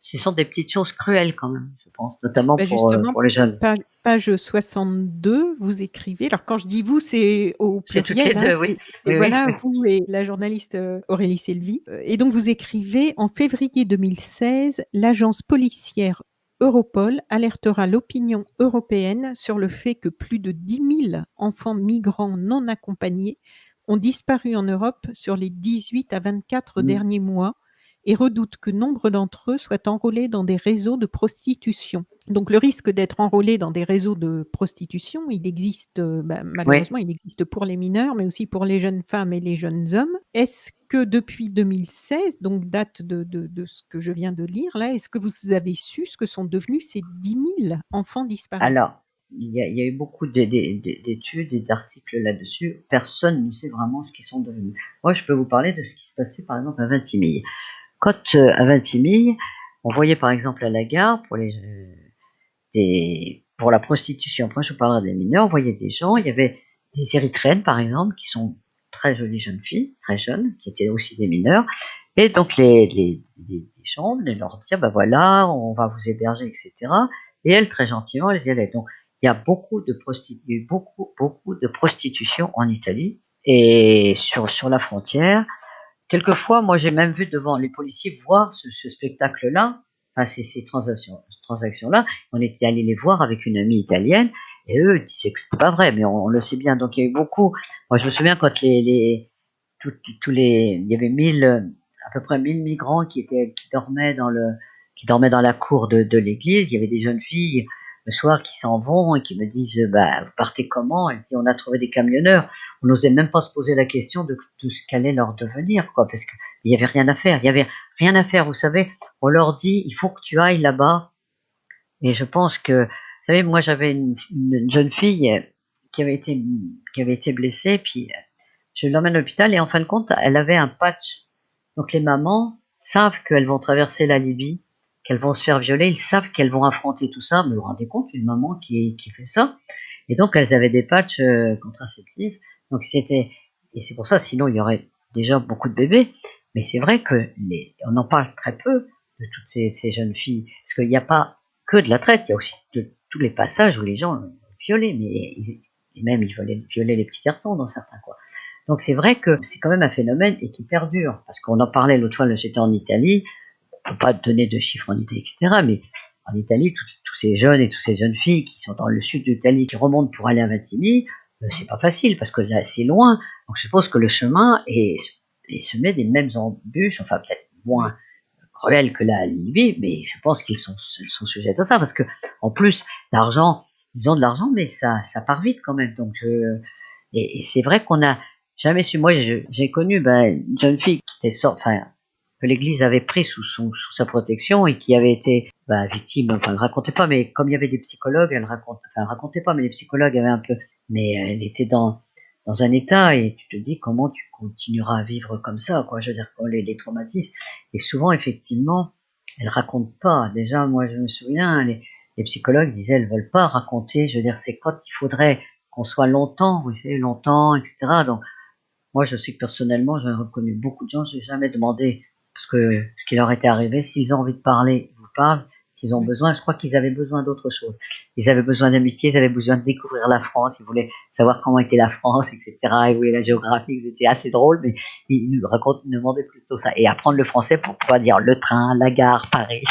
ce sont des petites choses cruelles quand même, je pense, notamment Bah, justement, pour les jeunes. page 62, vous écrivez, alors quand je dis vous, c'est au C'est toutes les pluriel, hein, deux, oui. et Oui, oui, voilà, oui. vous et la journaliste Aurélie Selvi. Et donc vous écrivez, en février 2016, l'agence policière Europol alertera l'opinion européenne sur le fait que plus de 10 000 enfants migrants non accompagnés ont disparu en Europe sur les 18 à 24 Mm. derniers mois et redoute que nombre d'entre eux soient enrôlés dans des réseaux de prostitution. Donc le risque d'être enrôlé dans des réseaux de prostitution, il existe, Oui. malheureusement, il existe pour les mineurs, mais aussi pour les jeunes femmes et les jeunes hommes. Est-ce que depuis 2016, donc date de ce que je viens de lire là, est-ce que vous avez su ce que sont devenus ces 10 000 enfants disparus? Alors, il y a eu beaucoup d'études et d'articles là-dessus. Personne ne sait vraiment ce qu'ils sont devenus. Moi, je peux vous parler de ce qui se passait, par exemple, à Vintimille. Quand, à Vintimille, on voyait, par exemple, à la gare, pour la prostitution, après je vous parlerai des mineurs, on voyait des gens, il y avait des Érythréennes, par exemple, qui sont très jolies jeunes filles, très jeunes, qui étaient aussi des mineurs, et donc les gens venaient leur dire, ben voilà, on va vous héberger, etc. Et elles, très gentiment, elles y allaient. Donc, il y a beaucoup de prostitution en Italie, et sur la frontière. Quelquefois, moi, j'ai même vu devant les policiers voir ce spectacle-là, enfin, ces transactions-là. On était allé les voir avec une amie italienne, et eux disaient que c'était pas vrai, mais on le sait bien. Donc, il y a eu beaucoup. Moi, je me souviens quand il y avait à peu près 1000 migrants qui dormaient dans la cour de l'église. Il y avait des jeunes filles le soir qui s'en vont et qui me disent, bah, vous partez comment? Elles disent, on a trouvé des camionneurs. On n'osait même pas se poser la question de tout ce qu'allait leur devenir, quoi, parce qu'il y avait rien à faire. Il y avait rien à faire, vous savez. On leur dit, il faut que tu ailles là-bas. Et je pense que, vous savez, moi, j'avais une jeune fille qui avait été blessée, puis je l'emmène à l'hôpital et en fin de compte, elle avait un patch. Donc les mamans savent qu'elles vont traverser la Libye, qu'elles vont se faire violer, ils savent qu'elles vont affronter tout ça. Mais vous vous rendez compte, une maman qui fait ça? Et donc elles avaient des patchs contraceptifs. Donc et c'est pour ça, sinon il y aurait déjà beaucoup de bébés. Mais c'est vrai que on en parle très peu de toutes ces jeunes filles, parce qu'il n'y a pas que de la traite, il y a aussi tous les passages où les gens violaient, et même ils violaient les petits garçons dans certains cas. Donc c'est vrai que c'est quand même un phénomène et qui perdure, parce qu'on en parlait l'autre fois, j'étais en Italie, on ne peut pas donner de chiffres en Italie, etc., mais en Italie, tous ces jeunes et toutes ces jeunes filles qui sont dans le sud de l'Italie, qui remontent pour aller à Vintimille, c'est pas facile, parce que là, c'est loin, donc je suppose que le chemin est semé des mêmes embûches, enfin peut-être moins cruels que la Libye, mais je pense qu'ils sont sujets à ça, parce que en plus, l'argent, ils ont de l'argent, mais ça part vite quand même, donc et c'est vrai qu'on a jamais su. Moi, j'ai connu une jeune fille qui était enfin, que l'Église avait pris sous sa protection et qui avait été victime. Enfin, elle racontait pas, mais comme il y avait des psychologues, elle racontait pas, mais les psychologues avaient un peu. Mais elle était dans un état et tu te dis comment tu continueras à vivre comme ça, quoi. Je veux dire, les traumatismes. Et souvent, effectivement, elle raconte pas. Déjà, moi, je me souviens, les psychologues disaient, elles veulent pas raconter. Je veux dire, c'est quand il faudrait qu'on soit longtemps, vous savez, longtemps, etc. Donc, moi, je sais que personnellement, j'ai reconnu beaucoup de gens, je n'ai jamais demandé parce que ce qui leur était arrivé, s'ils ont envie de parler, ils vous parlent. S'ils ont besoin, je crois qu'ils avaient besoin d'autre chose. Ils avaient besoin d'amitié, ils avaient besoin de découvrir la France, ils voulaient savoir comment était la France, etc. Ils voulaient la géographie, c'était assez drôle, mais ils nous demandaient plutôt ça. Et apprendre le français pour pouvoir dire le train, la gare, Paris.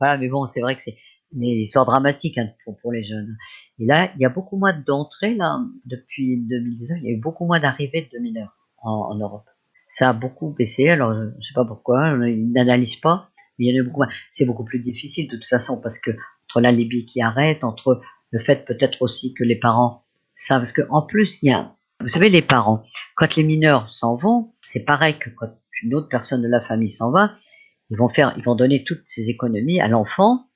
Voilà, mais bon, c'est vrai que c'est une histoire dramatique pour les jeunes. Et là, il y a beaucoup moins d'entrées, là, depuis 2019, il y a eu beaucoup moins d'arrivées de mineurs en Europe. Ça a beaucoup baissé, alors je ne sais pas pourquoi, ils n'analysent pas, mais il y en a beaucoup moins. C'est beaucoup plus difficile de toute façon, parce que entre la Libye qui arrête, entre le fait peut-être aussi que les parents savent, parce qu'en plus, vous savez, les parents, quand les mineurs s'en vont, c'est pareil que quand une autre personne de la famille s'en va, ils vont donner toutes ces économies à l'enfant,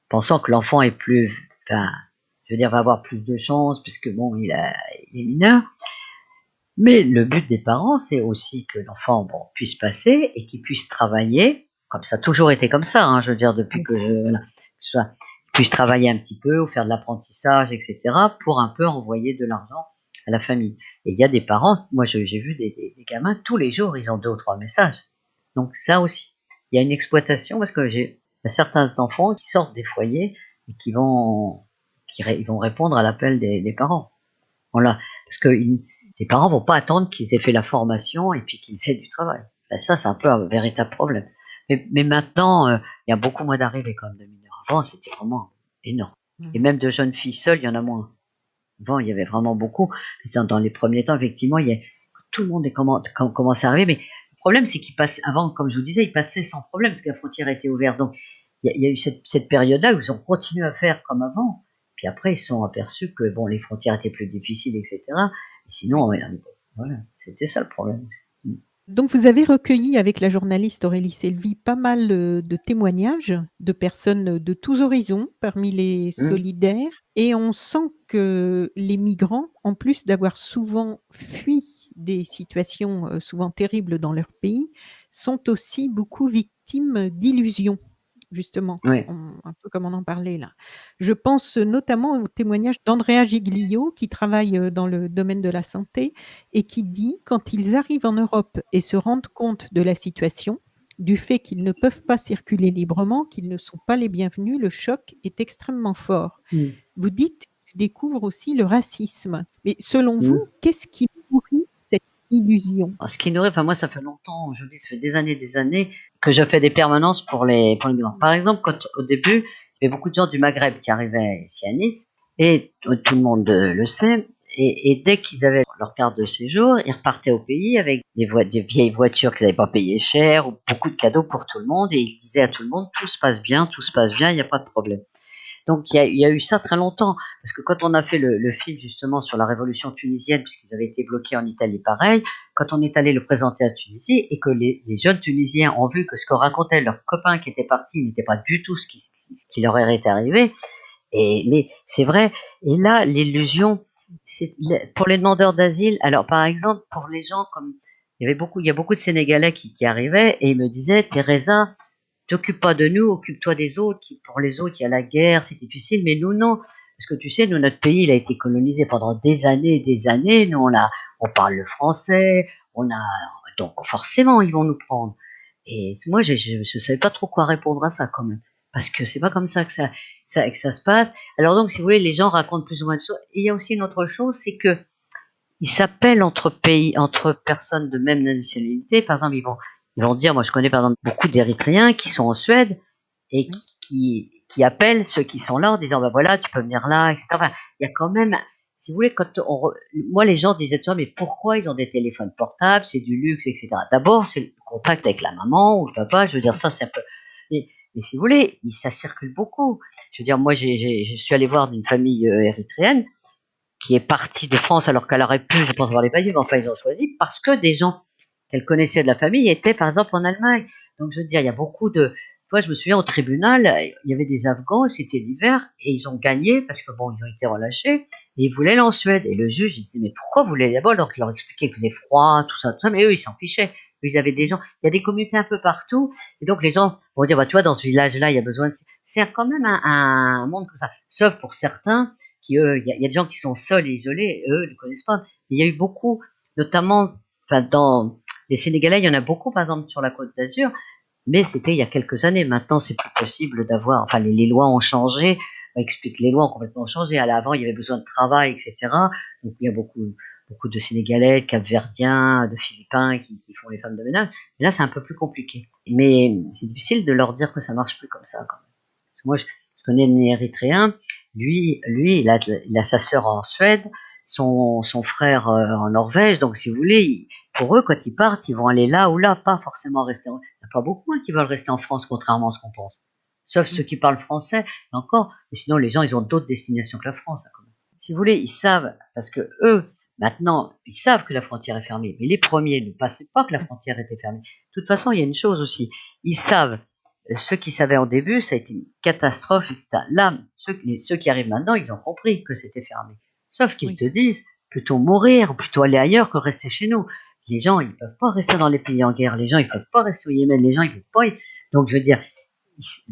pensant que l'enfant est je veux dire, va avoir plus de chance puisque bon, il est mineur. Mais le but des parents, c'est aussi que l'enfant puisse passer et qu'il puisse travailler, comme ça a toujours été comme ça, hein, je veux dire, depuis que puisse travailler un petit peu ou faire de l'apprentissage, etc., pour un peu envoyer de l'argent à la famille. Et il y a des parents, moi j'ai vu des gamins, tous les jours, ils ont 2 ou 3 messages. Donc ça aussi, il y a une exploitation parce que j'ai certains enfants qui sortent des foyers et ils vont répondre à l'appel des parents. Voilà, parce que les parents vont pas attendre qu'ils aient fait la formation et puis qu'ils aient du travail. Ça, c'est un peu un véritable problème. Mais maintenant, il y a beaucoup moins d'arrivées quand même de mineurs. Avant, c'était vraiment énorme. Et même de jeunes filles seules, il y en a moins. Avant, il y avait vraiment beaucoup. Dans les premiers temps, effectivement, tout le monde commencé à arriver, mais le problème, c'est qu'ils passaient, avant, comme je vous disais, ils passaient sans problème, parce que la frontière était ouverte. Donc, il y a eu cette période-là où ils ont continué à faire comme avant. Puis après, ils se sont aperçus que, bon, les frontières étaient plus difficiles, etc. Et sinon, voilà, c'était ça le problème. Donc vous avez recueilli avec la journaliste Aurélie Selvi pas mal, de témoignages de personnes, de tous horizons parmi les Mmh. solidaires et on sent que les migrants, en plus d'avoir souvent fui des situations, souvent terribles dans leur pays, sont aussi beaucoup victimes d'illusions, justement, Oui. un peu comme on en parlait là. Je pense notamment au témoignage d'Andrea Giglio qui travaille, dans le domaine de la santé et qui dit: «Quand ils arrivent en Europe et se rendent compte de la situation, du fait qu'ils ne peuvent pas circuler librement, qu'ils ne sont pas les bienvenus, le choc est extrêmement fort». Mmh. Vous dites qu'ils découvrent aussi le racisme. Mais selon vous, Mmh. qu'est-ce qui nourrit cette illusion? Alors ce qui nourrit, enfin moi ça fait longtemps, je vous dis, ça fait des années que je fais des permanences pour les migrants. Par exemple, quand au début, il y avait beaucoup de gens du Maghreb qui arrivaient ici à Nice et tout le monde, le sait et dès qu'ils avaient leur carte de séjour, ils repartaient au pays avec des vieilles voitures qu'ils n'avaient pas payées cher ou beaucoup de cadeaux pour tout le monde et ils disaient à tout le monde: tout se passe bien, il y a pas de problème». Donc il y a eu ça très longtemps, parce que quand on a fait le film justement sur la révolution tunisienne, puisqu'ils avaient été bloqués en Italie pareil, quand on est allé le présenter à Tunisie et que les jeunes Tunisiens ont vu que ce que racontaient leurs copains qui étaient partis n'était pas du tout ce qui leur était arrivé, mais c'est vrai. Et là, l'illusion, pour les demandeurs d'asile, alors par exemple, pour les gens comme, il y a beaucoup de Sénégalais qui arrivaient et ils me disaient, Teresa, t'occupes pas de nous, occupe-toi des autres. Pour les autres, il y a la guerre, c'est difficile, mais nous, non. Parce que tu sais, nous, notre pays, il a été colonisé pendant des années et des années. Nous, on parle le français, donc forcément, ils vont nous prendre. Et moi, je savais pas trop quoi répondre à ça, quand même. Parce que c'est pas comme ça que ça se passe. Alors donc, si vous voulez, les gens racontent plus ou moins de choses. Et il y a aussi une autre chose, c'est que ils s'appellent entre pays, entre personnes de même nationalité. Par exemple, ils vont dire, moi je connais par exemple beaucoup d'Érythréens qui sont en Suède et Oui, qui appellent ceux qui sont là en disant, bah voilà, tu peux venir là, etc. Enfin, il y a quand même, si vous voulez, moi les gens disaient toi, mais pourquoi ils ont des téléphones portables, c'est du luxe, etc. D'abord, c'est le contact avec la maman ou le papa, je veux dire, ça c'est un peu, mais, mais si vous voulez, ça circule beaucoup. Je veux dire, moi je suis allé voir d'une famille érythréenne qui est partie de France alors qu'elle aurait pu, je pense, avoir les papiers, mais enfin, ils ont choisi parce que des gens qu'elle connaissait de la famille étaient, par exemple, en Allemagne. Donc, je veux dire, il y a beaucoup de. Moi, je me souviens au tribunal, il y avait des Afghans, c'était l'hiver, et ils ont gagné parce que bon, ils ont été relâchés, et ils voulaient aller en Suède. Et le juge, il disait, mais pourquoi vous voulez aller là-bas? Donc, il leur expliquait qu'il faisait froid, tout ça, mais eux, ils s'en fichaient. Eux, ils avaient des gens, il y a des communautés un peu partout, et donc les gens vont dire, bah, tu vois, dans ce village-là, il y a besoin de. C'est quand même un monde comme ça. Sauf pour certains qui, eux, il y a des gens qui sont seuls et isolés, et eux, ils ne connaissent pas. Il y a eu beaucoup, notamment, enfin, dans les Sénégalais, il y en a beaucoup, par exemple, sur la Côte d'Azur, mais c'était il y a quelques années. Maintenant, c'est plus possible d'avoir, enfin, les lois ont changé, on explique, les lois ont complètement changé. Avant, il y avait besoin de travail, etc. Donc, il y a beaucoup de Sénégalais, de Cap-Verdiens, de Philippins qui font les femmes de ménage. Et là, c'est un peu plus compliqué. Mais c'est difficile de leur dire que ça marche plus comme ça, quand même. Parce que moi, je connais un Érythréen, lui, il a sa sœur en Suède, son frère en Norvège. Donc, si vous voulez, pour eux, quand ils partent, ils vont aller là ou là, pas forcément rester. Il n'y a pas beaucoup qui veulent rester en France, contrairement à ce qu'on pense. Sauf ceux mmh, qui parlent français, et encore. Mais sinon, les gens, ils ont d'autres destinations que la France, hein, quand même. Si vous voulez, ils savent, parce que eux, maintenant, ils savent que la frontière est fermée. Mais les premiers ne pensaient pas que la mmh, frontière était fermée. De toute façon, il y a une chose aussi. Ils savent, ceux qui savaient au début, ça a été une catastrophe, etc. Là, ceux qui arrivent maintenant, ils ont compris que c'était fermé. Sauf qu'ils oui. te disent, plutôt mourir, plutôt aller ailleurs que rester chez nous. Les gens, ils peuvent pas rester dans les pays en guerre. Les gens, ils peuvent pas rester au Yémen. Les gens, ils peuvent pas. Donc, je veux dire,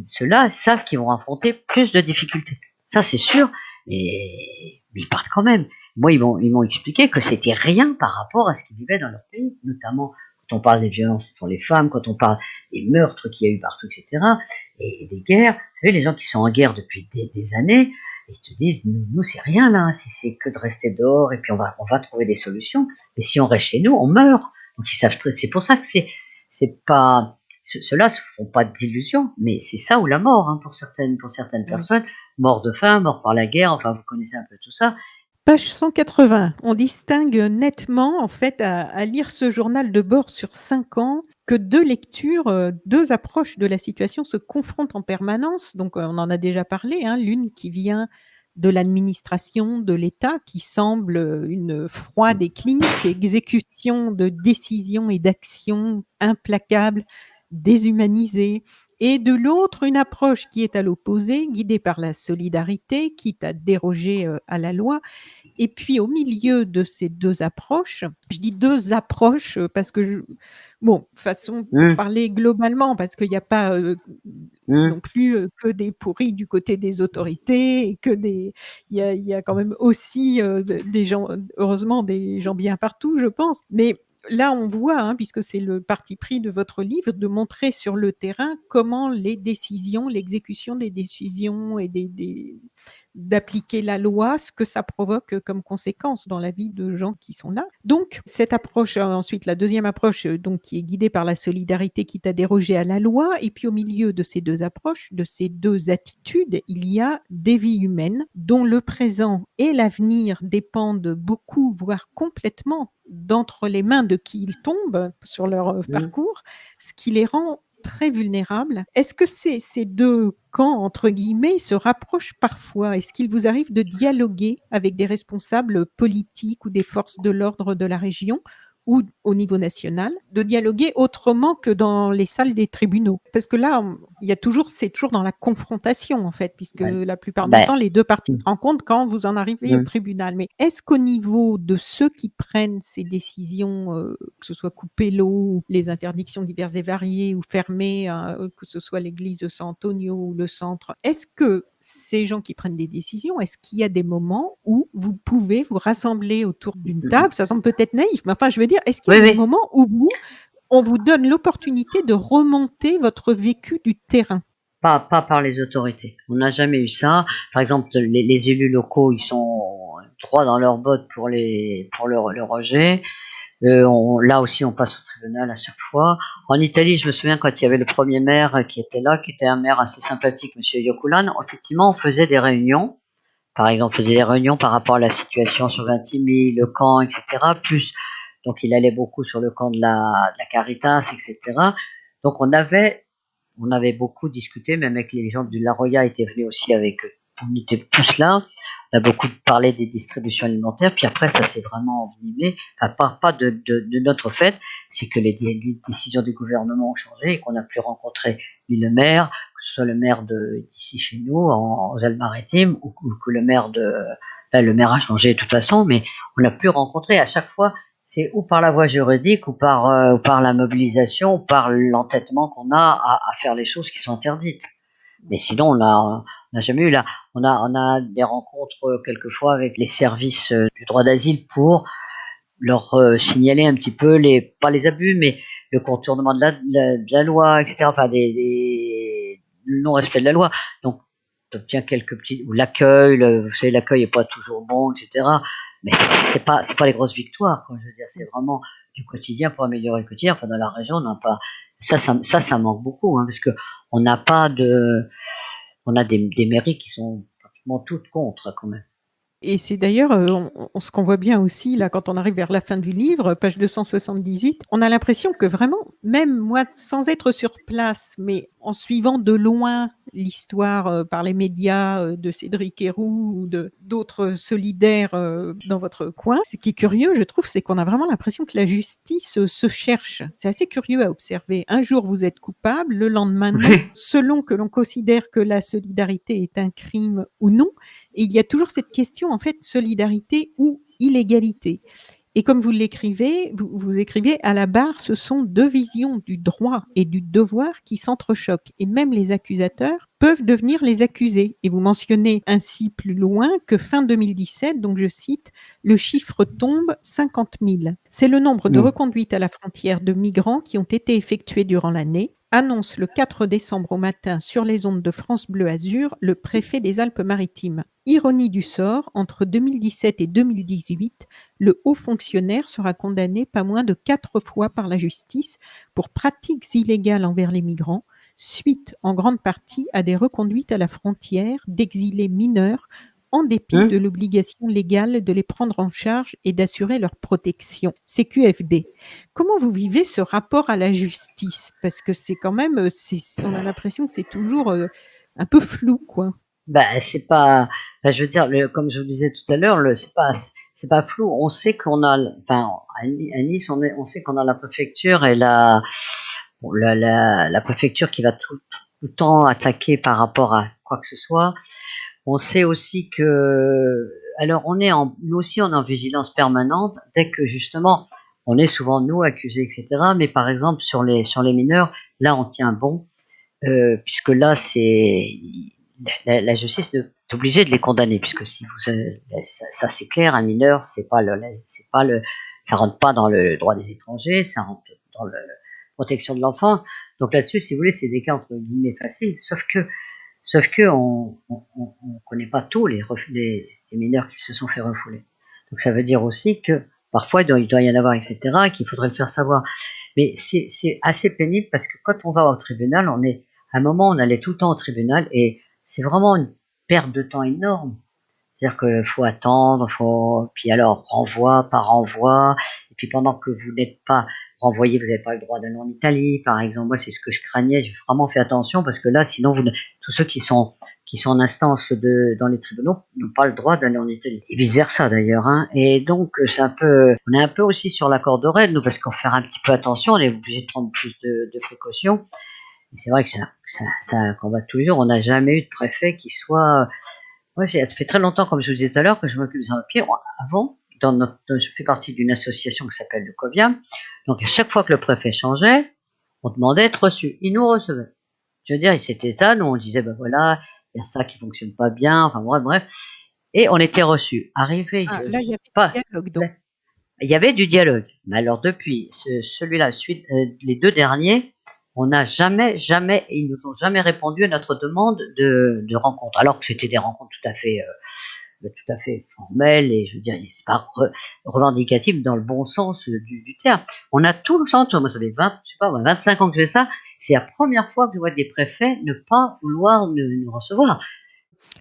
ceux-là savent qu'ils vont affronter plus de difficultés. Ça, c'est sûr. Mais ils partent quand même. Moi, ils m'ont expliqué que c'était rien par rapport à ce qu'ils vivaient dans leur pays, notamment quand on parle des violences pour les femmes, quand on parle des meurtres qu'il y a eu partout, etc., et des guerres. Vous savez, les gens qui sont en guerre depuis des années, ils te disent, nous c'est rien là, si c'est que de rester dehors, et puis on va trouver des solutions. Mais si on reste chez nous, on meurt. Donc ils savent, c'est pour ça que c'est pas, ceux-là ne se font pas d'illusions, mais c'est ça ou la mort, hein, pour certaines Oui. personnes, mort de faim, mort par la guerre, enfin vous connaissez un peu tout ça. Page 180, on distingue nettement, en fait, à lire ce journal de bord sur 5 ans, que 2 lectures, 2 approches de la situation se confrontent en permanence. Donc, on en a déjà parlé, hein, l'une qui vient de l'administration, de l'État, qui semble une froide et clinique exécution de décisions et d'actions implacables, déshumanisées, et de l'autre, une approche qui est à l'opposé, guidée par la solidarité, quitte à déroger à la loi. Et puis au milieu de ces deux approches, je dis deux approches parce que, bon, façon pour Mmh, parler globalement, parce qu'il n'y a pas mmh, non plus que des pourris du côté des autorités, et que il y a quand même aussi des gens, heureusement, des gens bien partout, je pense. Mais là, on voit, hein, puisque c'est le parti pris de votre livre, de montrer sur le terrain comment les décisions, l'exécution des décisions et d'appliquer la loi, ce que ça provoque comme conséquence dans la vie de gens qui sont là. Donc, cette approche, ensuite, la deuxième approche, donc, qui est guidée par la solidarité, quitte à déroger à la loi, et puis au milieu de ces deux approches, de ces deux attitudes, il y a des vies humaines dont le présent et l'avenir dépendent beaucoup, voire complètement, d'entre les mains de qui ils tombent sur leur mmh. parcours, ce qui les rend très vulnérables. Est-ce que ces deux camps, entre guillemets, se rapprochent parfois? Est-ce qu'il vous arrive de dialoguer avec des responsables politiques ou des forces de l'ordre de la région ou au niveau national, de dialoguer autrement que dans les salles des tribunaux? Parce que là, il y a toujours, c'est toujours dans la confrontation, en fait, puisque Ouais. la plupart du Bah, temps, les deux parties mmh, se rencontrent quand vous en arrivez au mmh, tribunal. Mais est-ce qu'au niveau de ceux qui prennent ces décisions, que ce soit couper l'eau, ou les interdictions diverses et variées, ou fermer, que ce soit l'église de San Antonio ou le centre, est-ce que ces gens qui prennent des décisions, est-ce qu'il y a des moments où vous pouvez vous rassembler autour d'une mmh mh. table? Ça semble peut-être naïf, mais enfin, je veux dire, est-ce qu'il y Oui, a des oui. moments où on vous donne l'opportunité de remonter votre vécu du terrain? Pas par les autorités. On n'a jamais eu ça. Par exemple, les élus locaux, ils sont droits dans leurs bottes pour le rejet. On là aussi, on passe au tribunal à chaque fois. En Italie, je me souviens quand il y avait le premier maire qui était là, qui était un maire assez sympathique, monsieur Ioculano, effectivement, on faisait des réunions. Par exemple, on faisait des réunions par rapport à la situation sur Vintimille, le camp, et cetera. Plus, donc il allait beaucoup sur le camp de la Caritas, et cetera. Donc on avait beaucoup discuté, même avec les gens de la Roya étaient venus aussi avec eux. On était tous là. On a beaucoup parlé des distributions alimentaires. Puis après, ça s'est vraiment envenimé. Enfin, pas de notre fait, c'est que les décisions du gouvernement ont changé et qu'on a pu rencontrer ni le maire, que ce soit le maire d'ici chez nous, aux Alpes-Maritimes, ou que le maire là, le maire a changé de toute façon, mais on a pu rencontrer à chaque fois, c'est ou par la voie juridique ou par la mobilisation ou par l'entêtement qu'on a à faire les choses qui sont interdites. Mais sinon, on n'a jamais eu là. On a des rencontres quelquefois avec les services du droit d'asile pour leur signaler un petit peu pas les abus, mais le contournement de la loi, etc. Enfin, le non-respect de la loi. Donc, tu obtiens quelques petits, ou l'accueil, vous savez, l'accueil est pas toujours bon, etc. Mais c'est pas les grosses victoires, quoi. Je veux dire, c'est vraiment du quotidien pour améliorer le quotidien. Enfin, dans la région, on n'a pas, ça manque beaucoup, hein, parce que on n'a pas de, on a des mairies qui sont pratiquement toutes contre, quand même. Et c'est d'ailleurs, ce qu'on voit bien aussi là quand on arrive vers la fin du livre, page 278, on a l'impression que vraiment, même moi sans être sur place, mais en suivant de loin l'histoire, par les médias, de Cédric Herrou ou de d'autres solidaires, dans votre coin, ce qui est curieux, je trouve, c'est qu'on a vraiment l'impression que la justice, se cherche. C'est assez curieux à observer. Un jour vous êtes coupable, le lendemain non, selon que l'on considère que la solidarité est un crime ou non. Et il y a toujours cette question, en fait, solidarité ou illégalité. Et comme vous l'écrivez, vous écrivez à la barre, ce sont deux visions du droit et du devoir qui s'entrechoquent. Et même les accusateurs peuvent devenir les accusés. Et vous mentionnez ainsi plus loin que fin 2017, donc je cite, le chiffre tombe 50 000. C'est le nombre de Mmh. reconduites à la frontière de migrants qui ont été effectuées durant l'année, annonce le 4 décembre au matin sur les ondes de France Bleu Azur le préfet des Alpes-Maritimes. Ironie du sort, entre 2017 et 2018, le haut fonctionnaire sera condamné pas moins de 4 fois par la justice pour pratiques illégales envers les migrants, suite en grande partie à des reconduites à la frontière d'exilés mineurs en dépit Mmh. de l'obligation légale de les prendre en charge et d'assurer leur protection. CQFD. Comment vous vivez ce rapport à la justice? Parce que c'est quand même, on a l'impression que c'est toujours un peu flou, quoi. Bah, c'est pas, enfin, je veux dire, comme je vous disais tout à l'heure, c'est pas flou. On sait qu'on a, enfin, à Nice, on sait qu'on a la préfecture et bon, la préfecture qui va tout le temps attaquer par rapport à quoi que ce soit. On sait aussi que, alors nous aussi, on est en vigilance permanente dès que justement, on est souvent nous accusés, etc. Mais par exemple, sur les mineurs, là, on tient bon. Puisque là, la justice est obligée de les condamner, puisque si vous, ça c'est clair, un mineur, ça rentre pas dans le droit des étrangers, ça rentre dans la protection de l'enfant. Donc là-dessus, si vous voulez, c'est des cas entre guillemets faciles, sauf que on connaît pas tous les mineurs qui se sont fait refouler. Donc ça veut dire aussi que parfois il doit y en avoir, etc., qu'il faudrait le faire savoir. Mais c'est assez pénible parce que quand on va au tribunal, à un moment, on allait tout le temps au tribunal et c'est vraiment une perte de temps énorme. C'est-à-dire qu'il faut attendre, puis alors renvoi par renvoi, et puis pendant que vous n'êtes pas renvoyé, vous n'avez pas le droit d'aller en Italie, par exemple. Moi, c'est ce que je craignais. J'ai vraiment fait attention parce que là, sinon, tous ceux qui sont en instance dans les tribunaux n'ont pas le droit d'aller en Italie. Et vice versa, d'ailleurs, hein. Et donc, on est un peu aussi sur la corde raide, nous, parce qu'on fait un petit peu attention, on est obligé de prendre plus de précautions. Et c'est vrai que ça combat tous les jours. On n'a jamais eu de préfet qui soit. Ouais, ça fait très longtemps, comme je vous disais tout à l'heure, que je m'occupe des sans-papiers. Avant, je fais partie d'une association qui s'appelle le COVIAM. Donc, à chaque fois que le préfet changeait, on demandait d'être reçu. Il nous recevait. Je veux dire, il s'était ça, nous, on disait, ben voilà, il y a ça qui fonctionne pas bien, enfin, bref. Et on était reçus. Arrivé, Ah, là, il y avait pas, du dialogue, donc. il y avait du dialogue. Mais alors, depuis celui-là, les deux derniers, on n'a jamais, ils nous ont jamais répondu à notre demande de rencontre. Alors que c'était des rencontres tout à fait formelles et je veux dire, c'est pas revendicatif dans le bon sens du terme. On a tout le sens, moi ça fait 25 ans que je fais ça, c'est la première fois que je vois des préfets ne pas vouloir nous recevoir.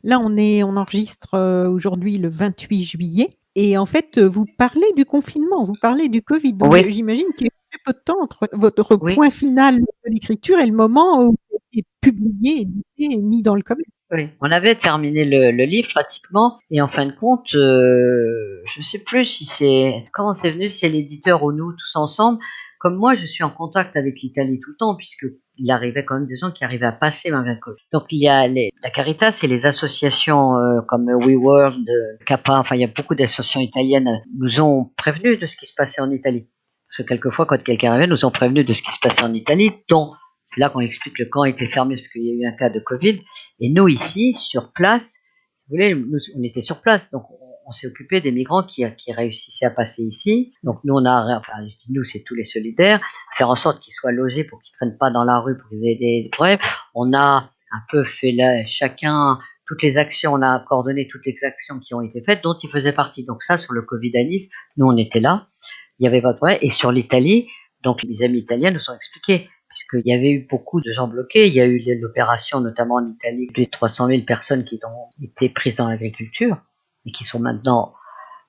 Là, on enregistre aujourd'hui le 28 juillet. Et en fait, vous parlez du confinement, vous parlez du Covid. Donc, Oui, j'imagine qu'il y a eu très peu de temps entre votre oui. point final de l'écriture et le moment où c'est publié, édité et mis dans le commun. Oui, on avait terminé le livre pratiquement et en fin de compte, je sais plus si c'est comment c'est venu, si c'est l'éditeur ou nous tous ensemble. Comme moi, je suis en contact avec l'Italie tout le temps puisque il arrivait quand même des gens qui arrivaient à passer malgré le Covid. Donc il y a la Caritas et les associations comme WeWorld, Kappa, enfin il y a beaucoup d'associations italiennes nous ont prévenus de ce qui se passait en Italie. Parce que quelquefois, quand quelqu'un arrivait, nous ont prévenus de ce qui se passait en Italie, dont c'est là qu'on explique le camp était fermé parce qu'il y a eu un cas de Covid. Et nous, ici, sur place, si vous voulez, nous, on était sur place, donc on s'est occupé des migrants qui réussissaient à passer ici. Donc nous, enfin, je dis nous, c'est tous les solidaires, faire en sorte qu'ils soient logés pour qu'ils ne traînent pas dans la rue, pour qu'ils aient des problèmes. On a un peu fait chacun, toutes les actions, on a coordonné toutes les actions qui ont été faites, dont il faisait partie. Donc ça, sur le Covid à Nice, nous, on était là, il n'y avait pas de problème. Et sur l'Italie, donc les amis italiens nous ont expliqué puisqu'il y avait eu beaucoup de gens bloqués. Il y a eu l'opération, notamment en Italie, de 300 000 personnes qui ont été prises dans l'agriculture et qui sont maintenant.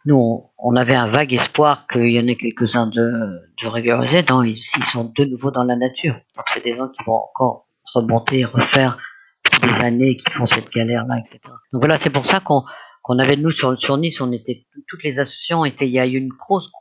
Nous, on avait un vague espoir qu'il y en ait quelques-uns de régularisés. Non, ils sont de nouveau dans la nature. Donc, c'est des gens qui vont encore remonter, refaire des années, qui font cette galère-là, etc. Donc voilà, c'est pour ça qu'on avait, nous, sur Nice, toutes les associations il y a eu une grosse,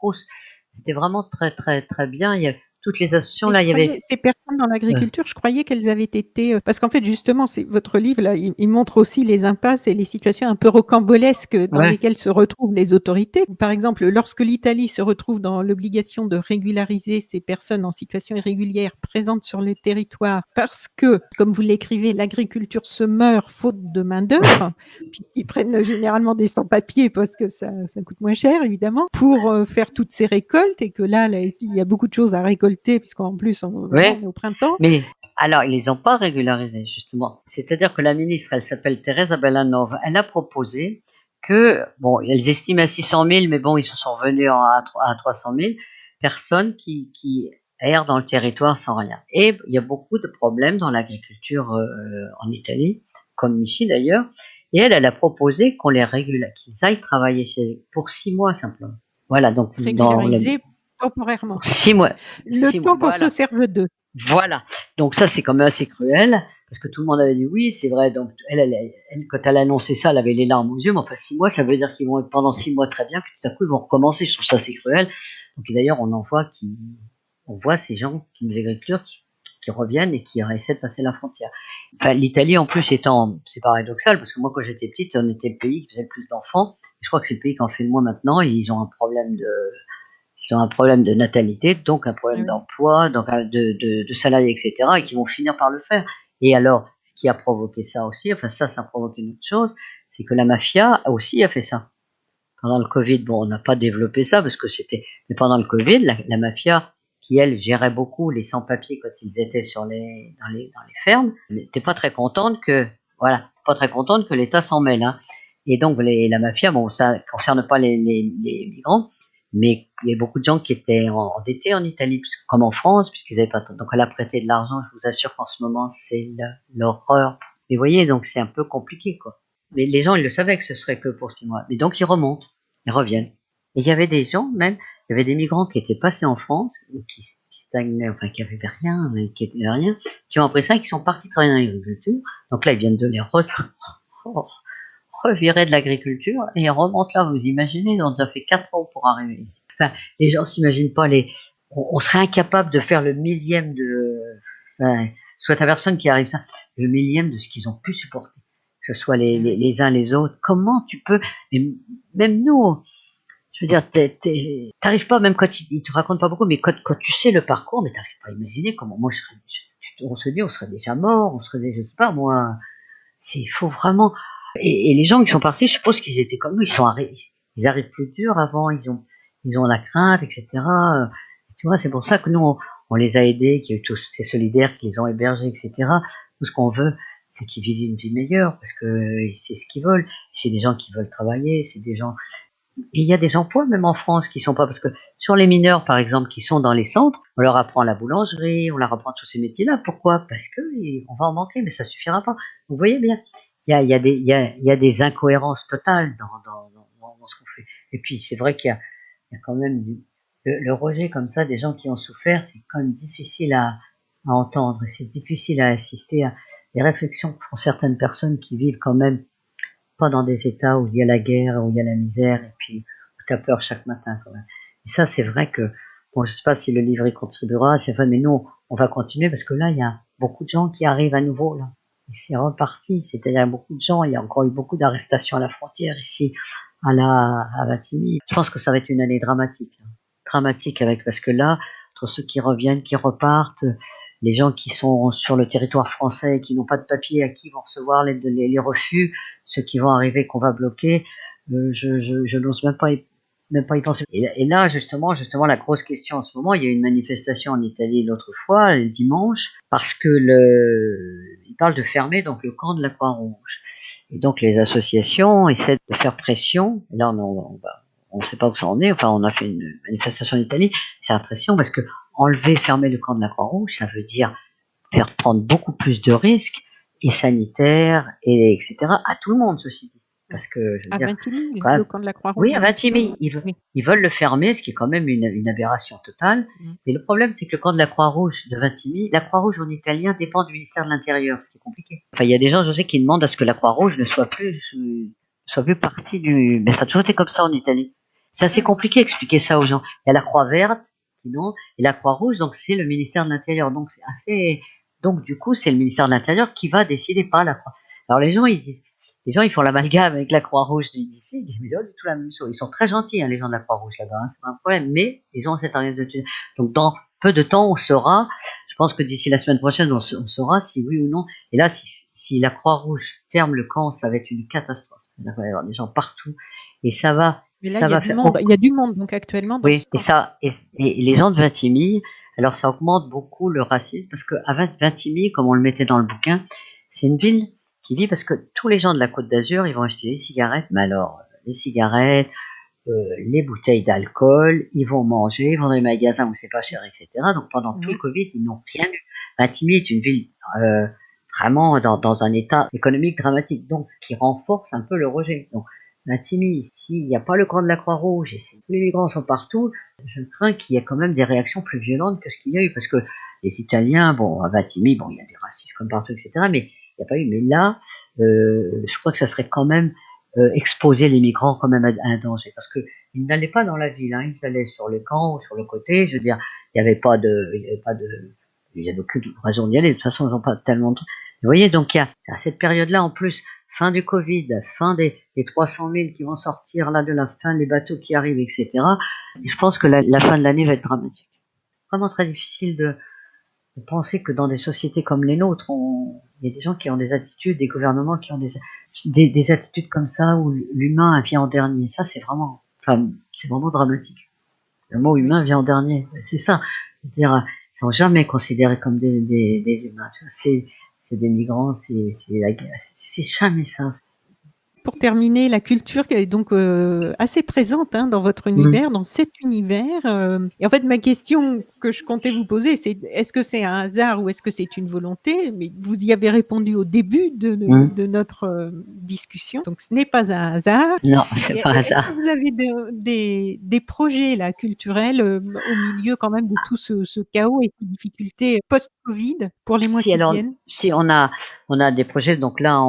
c'était vraiment très, très, très bien. Il y a toutes les associations, Mais là, je il y avait. croyais, ces personnes dans l'agriculture, je croyais qu'elles avaient été, parce qu'en fait, justement, c'est votre livre là, il montre aussi les impasses et les situations un peu rocambolesques dans Ouais. lesquelles se retrouvent les autorités. Par exemple, lorsque l'Italie se retrouve dans l'obligation de régulariser ces personnes en situation irrégulière présentes sur le territoire parce que, comme vous l'écrivez, l'agriculture se meurt faute de main-d'œuvre, puis ils prennent généralement des sans-papiers parce que ça coûte moins cher, évidemment, pour faire toutes ces récoltes et que là, il y a beaucoup de choses à récolter puisqu'en plus, voilà, on Ouais. est au printemps. Mais alors, ils les ont pas régularisés, justement. C'est-à-dire que la ministre, elle s'appelle Teresa Bellanova, elle a proposé que, bon, elles estiment à 600 000, mais bon, ils se sont revenus à 300 000 personnes qui errent dans le territoire sans rien. Et il y a beaucoup de problèmes dans l'agriculture en Italie, comme ici d'ailleurs. Et elle a proposé qu'on les régule, qu'ils aillent travailler pour 6 mois simplement. Voilà, donc Régularisés temporairement. 6 mois, Le 6 mois, temps qu'on se voilà. serve d'eux. Voilà. Donc ça, c'est quand même assez cruel. parce que tout le monde avait dit oui, c'est vrai. Donc elle, quand elle a annoncé ça, elle avait les larmes aux yeux. Mais enfin, 6 mois, ça veut dire qu'ils vont être pendant 6 mois très bien, puis tout à coup ils vont recommencer. Je trouve ça assez cruel. Donc et d'ailleurs, on voit ces gens qui nous agriculteurs qui reviennent et qui essaient de passer la frontière. Enfin, l'Italie en plus étant, c'est paradoxal parce que moi quand j'étais petite, on était le pays qui faisait le plus d'enfants. Je crois que c'est le pays qui en fait le moins maintenant. Et ils ont un problème de natalité, donc un Ah problème oui. d'emploi, donc de salariés, etc., et qui vont finir par le faire. Et alors, ce qui a provoqué ça aussi, enfin ça a provoqué une autre chose, c'est que la mafia aussi a fait ça. Pendant le Covid, bon, on n'a pas développé ça parce que mais pendant le Covid, la mafia qui elle gérait beaucoup les sans-papiers quand ils étaient dans les fermes, n'était pas très contente que l'État s'en mêle, hein. Et donc la mafia, bon, ça concerne pas les migrants, mais il y a beaucoup de gens qui étaient endettés en Italie, comme en France, puisqu'ils n'avaient pas. Donc elle a prêté de l'argent. Je vous assure qu'en ce moment, c'est l'horreur. Et vous voyez, donc c'est un peu compliqué, quoi. Mais les gens, ils le savaient que ce serait que pour 6 mois. Mais donc ils remontent, ils reviennent. Et il y avait des gens, même, il y avait des migrants qui étaient passés en France, qui stagnaient, enfin qui n'avaient rien, qui ont appris ça et qui sont partis travailler dans l'agriculture. Donc là, ils viennent de les revirer de l'agriculture et ils remontent là. Vous imaginez, on a fait 4 ans pour arriver ici. Enfin, les gens s'imaginent pas on serait incapable de faire le millième enfin, soit la personne qui arrive ça, le millième de ce qu'ils ont pu supporter. Que ce soit les uns les autres. Comment tu peux, mais même nous, je veux dire, t'arrives pas, même quand ils te racontent pas beaucoup, mais quand tu sais le parcours, mais t'arrives pas à imaginer comment moi on se dit, on serait déjà mort, on serait déjà, je sais pas, moi, il faut vraiment, et les gens qui sont partis, je suppose qu'ils étaient comme nous, ils arrivent plus dur avant, ils ont la crainte, etc. Tu vois, c'est pour ça que nous, on les a aidés, qu'il y a eu tous ces solidaires qui les ont hébergés, etc. Tout ce qu'on veut, c'est qu'ils vivent une vie meilleure, parce que c'est ce qu'ils veulent. C'est des gens qui veulent travailler, c'est des gens, et il y a des emplois même en France qui sont pas, parce que sur les mineurs par exemple qui sont dans les centres, on leur apprend la boulangerie, on leur apprend tous ces métiers-là. Pourquoi? Parce que on va en manquer, mais ça suffira pas. Vous voyez bien, il y a des incohérences totales dans ce qu'on fait. Et puis c'est vrai qu'il y a quand même le rejet comme ça des gens qui ont souffert, c'est quand même difficile à entendre. C'est difficile à assister à des réflexions que font certaines personnes qui vivent quand même pas dans des états où il y a la guerre, où il y a la misère, et puis où tu as peur chaque matin quand même. Et ça, c'est vrai que, bon, je sais pas si le livre y contribuera, c'est vrai, mais nous, on va continuer parce que là, il y a beaucoup de gens qui arrivent à nouveau, là. Et c'est reparti, c'est-à-dire beaucoup de gens, il y a encore eu beaucoup d'arrestations à la frontière ici, à Vintimille. Je pense que ça va être une année dramatique, là. Dramatique parce que là, entre ceux qui reviennent, qui repartent, les gens qui sont sur le territoire français, qui n'ont pas de papier, à qui vont recevoir les refus, ceux qui vont arriver qu'on va bloquer, je n'ose même pas y penser. Et là, justement, la grosse question en ce moment, il y a eu une manifestation en Italie l'autre fois, le dimanche, parce que ils parlent de fermer donc le camp de la Croix-Rouge. Et donc les associations essaient de faire pression. Et là, on ne sait pas où ça en est. Enfin, on a fait une manifestation en Italie. C'est la pression parce que fermer le camp de la Croix-Rouge, ça veut dire faire prendre beaucoup plus de risques, et sanitaires, etc., à tout le monde, ceci dit. Parce que, je veux À dire, Vintimille, quand le même, camp de la Croix-Rouge oui, à à Vintimille? Vintimille, Oui. ils veulent le fermer, ce qui est quand même une aberration totale. Mais le problème, c'est que le camp de la Croix-Rouge de Vintimille, la Croix-Rouge en italien dépend du ministère de l'Intérieur, ce qui est compliqué. Enfin, il y a des gens, je sais, qui demandent à ce que la Croix-Rouge ne soit plus partie mais ça a toujours été comme ça en Italie. C'est assez compliqué d'expliquer ça aux gens. Il y a la Croix verte, sinon, et la Croix-Rouge, donc c'est le ministère de l'Intérieur. Donc c'est assez, donc du coup, c'est le ministère de l'Intérieur qui va décider, pas la Croix. Alors les gens ils font l'amalgame avec la Croix-Rouge d'ici, ils disent mais c'est pas du tout la même chose. Ils sont très gentils, hein, les gens de la Croix-Rouge là-bas, hein, c'est pas un problème, mais ils ont cette organisation. Donc dans peu de temps, on saura, je pense que d'ici la semaine prochaine, on saura si oui ou non. Et là, si la Croix-Rouge ferme le camp, ça va être une catastrophe. Il va y avoir des gens partout, et Mais là, ça il y a va du faire. monde. Il y a du monde donc actuellement dans Oui, ce et camp. ça, et les gens de Vintimille, alors ça augmente beaucoup le racisme, parce que à Vintimille, comme on le mettait dans le bouquin, c'est une ville qui vit parce que tous les gens de la Côte d'Azur, ils vont acheter des cigarettes, mais alors, les cigarettes, les bouteilles d'alcool, ils vont manger, ils vont dans les magasins où c'est pas cher, etc. Donc pendant tout le Covid, ils n'ont rien eu. Vintimille est une ville vraiment dans un état économique dramatique, donc ce qui renforce un peu le rejet. Donc Vintimille, s'il n'y a pas le camp de la Croix-Rouge et si tous les migrants sont partout, je crains qu'il y ait quand même des réactions plus violentes que ce qu'il y a eu, parce que les Italiens, bon, à Vintimille, bon, il y a des racistes comme partout, etc., mais il n'y a pas eu. Mais là, je crois que ça serait quand même exposer les migrants quand même à un danger, parce que ils n'allaient pas dans la ville, hein, ils allaient sur le camp ou sur le côté. Je veux dire, il n'y avait pas de, il y avait aucune raison d'y aller. De toute façon, ils n'ont pas tellement de. Vous voyez, donc il y a à cette période-là, en plus, fin du Covid, fin des 300 000 qui vont sortir là de la fin des bateaux qui arrivent, etc. Je pense que la fin de l'année va être dramatique. Vraiment très difficile de penser que dans des sociétés comme les nôtres, il y a des gens qui ont des attitudes, des gouvernements qui ont des attitudes comme ça où l'humain vient en dernier. Ça, c'est vraiment dramatique. Le mot humain vient en dernier. C'est ça. C'est-à-dire, ils sont jamais considérés comme des humains. Tu vois, c'est des migrants, c'est la guerre. C'est jamais ça. Pour terminer, la culture est donc assez présente dans votre univers, dans cet univers. Et en fait, ma question que je comptais vous poser, c'est est-ce que c'est un hasard ou est-ce que c'est une volonté? Mais vous y avez répondu au début de notre discussion, donc ce n'est pas un hasard. Non, c'est pas un hasard. Est-ce que vous avez des projets là, culturels au milieu quand même de tout ce chaos et ces difficultés post-Covid pour les mois qui viennent? Si on a des projets, donc là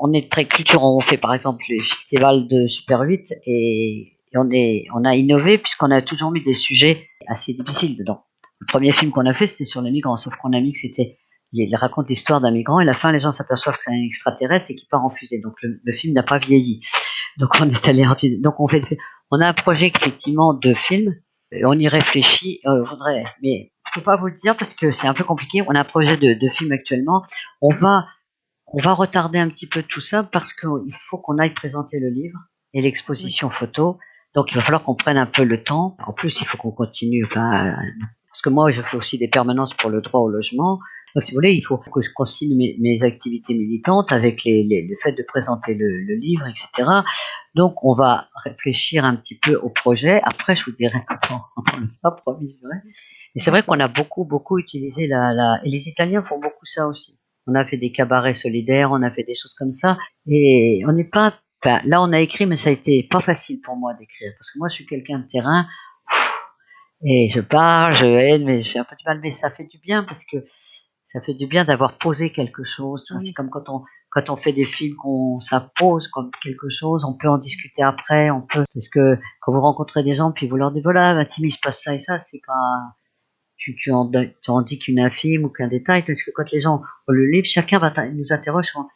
on est très culture, on fait par exemple le festival de Super 8 et on a innové puisqu'on a toujours mis des sujets assez difficiles dedans. Le premier film qu'on a fait, c'était sur les migrants, sauf qu'on a mis que il raconte l'histoire d'un migrant et à la fin les gens s'aperçoivent que c'est un extraterrestre et qu'il part en fusée. Donc le film n'a pas vieilli. Donc on est allé donc on a un projet effectivement de film, on y réfléchit, mais je peux pas vous le dire parce que c'est un peu compliqué. On a un projet de film actuellement. On va retarder un petit peu tout ça parce qu'il faut qu'on aille présenter le livre et l'exposition photo. Donc, il va falloir qu'on prenne un peu le temps. En plus, il faut qu'on continue. Parce que moi, je fais aussi des permanences pour le droit au logement. Donc, si vous voulez, il faut que je continue mes activités militantes avec le fait de présenter le livre, etc. Donc, on va réfléchir un petit peu au projet. Après, je vous dirai quand on le fera, promis, je dirai. Et c'est vrai qu'on a beaucoup utilisé et les Italiens font beaucoup ça aussi. On a fait des cabarets solidaires, on a fait des choses comme ça. Et on n'est pas, là on a écrit, mais ça a été pas facile pour moi d'écrire. Parce que moi je suis quelqu'un de terrain. Et je parle, je aide, mais j'ai un peu du mal. Mais ça fait du bien parce que ça fait du bien d'avoir posé quelque chose. Tu vois, c'est comme quand on fait des films, ça pose comme quelque chose, on peut en discuter après, parce que quand vous rencontrez des gens, puis vous leur dites, voilà, Vintimille, il se passe ça et ça, c'est pas, tu en dis qu'une infime ou qu'un détail, parce que quand les gens ont le livre, chacun nous interroge sur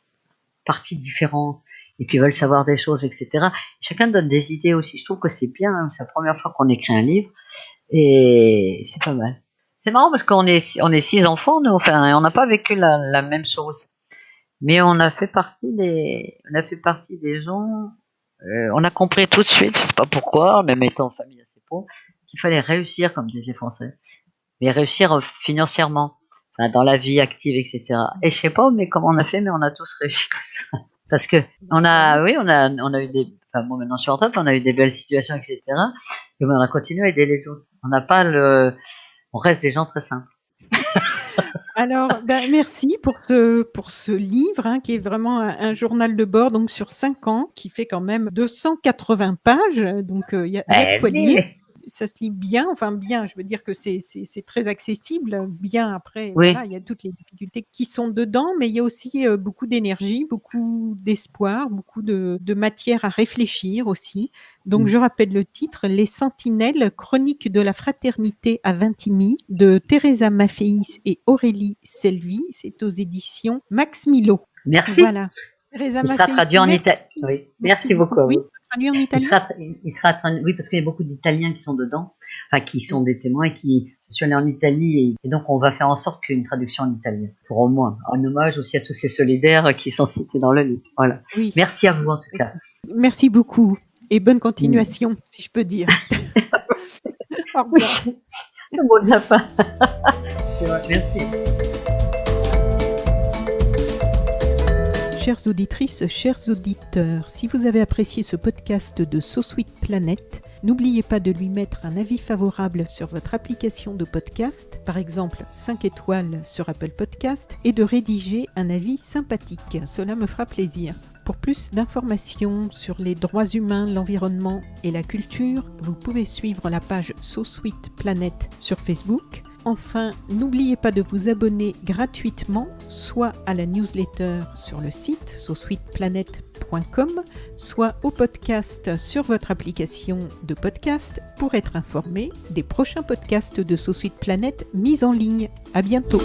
parties différentes, et puis veulent savoir des choses, etc. Chacun donne des idées aussi. Je trouve que c'est bien, c'est la première fois qu'on écrit un livre, et c'est pas mal. C'est marrant parce qu'on est 6 enfants, nous, on n'a pas vécu la même chose. Mais on a fait partie des gens, on a compris tout de suite, je sais pas pourquoi, même étant en famille assez pauvre, qu'il fallait réussir, comme disent les Français. Mais réussir financièrement, dans la vie active, etc. Et je sais pas, mais comment on a fait, mais on a tous réussi comme ça. Parce que on a eu moi maintenant je suis en retraite, on a eu des belles situations, etc. Et on a continué à aider les autres. On reste des gens très simples. Alors, merci pour ce livre qui est vraiment un journal de bord donc sur 5 ans, qui fait quand même 280 pages, donc il y a de quoi lire. Ça se lit bien, je veux dire que c'est très accessible, bien après, voilà, il y a toutes les difficultés qui sont dedans, mais il y a aussi beaucoup d'énergie, beaucoup d'espoir, beaucoup de matière à réfléchir aussi. Donc je rappelle le titre, Les Sentinelles, chronique de la fraternité à Vintimille, de Teresa Mafféis et Aurélie Selvi. C'est aux éditions Max Milo. Merci. Voilà. Teresa Mafféis, sera traduit en italien. Oui. Merci beaucoup. Oui, traduit en italien. Il sera traduit, oui, parce qu'il y a beaucoup d'Italiens qui sont dedans, qui sont des témoins et je suis allée en Italie et donc on va faire en sorte qu'il y ait une traduction en italien, pour au moins, en hommage aussi à tous ces solidaires qui sont cités dans le livre. Voilà. Oui. Merci à vous en tout cas. Merci beaucoup et bonne continuation, si je peux dire. Au revoir. Oui, le mot de la fin. Merci. Chères auditrices, chers auditeurs, si vous avez apprécié ce podcast de So Sweet Planet, n'oubliez pas de lui mettre un avis favorable sur votre application de podcast, par exemple 5 étoiles sur Apple Podcast, et de rédiger un avis sympathique. Cela me fera plaisir. Pour plus d'informations sur les droits humains, l'environnement et la culture, vous pouvez suivre la page So Sweet Planet sur Facebook, Enfin, n'oubliez pas de vous abonner gratuitement, soit à la newsletter sur le site sosuiteplanet.com, soit au podcast sur votre application de podcast pour être informé des prochains podcasts de SoSuite Planète mis en ligne. À bientôt.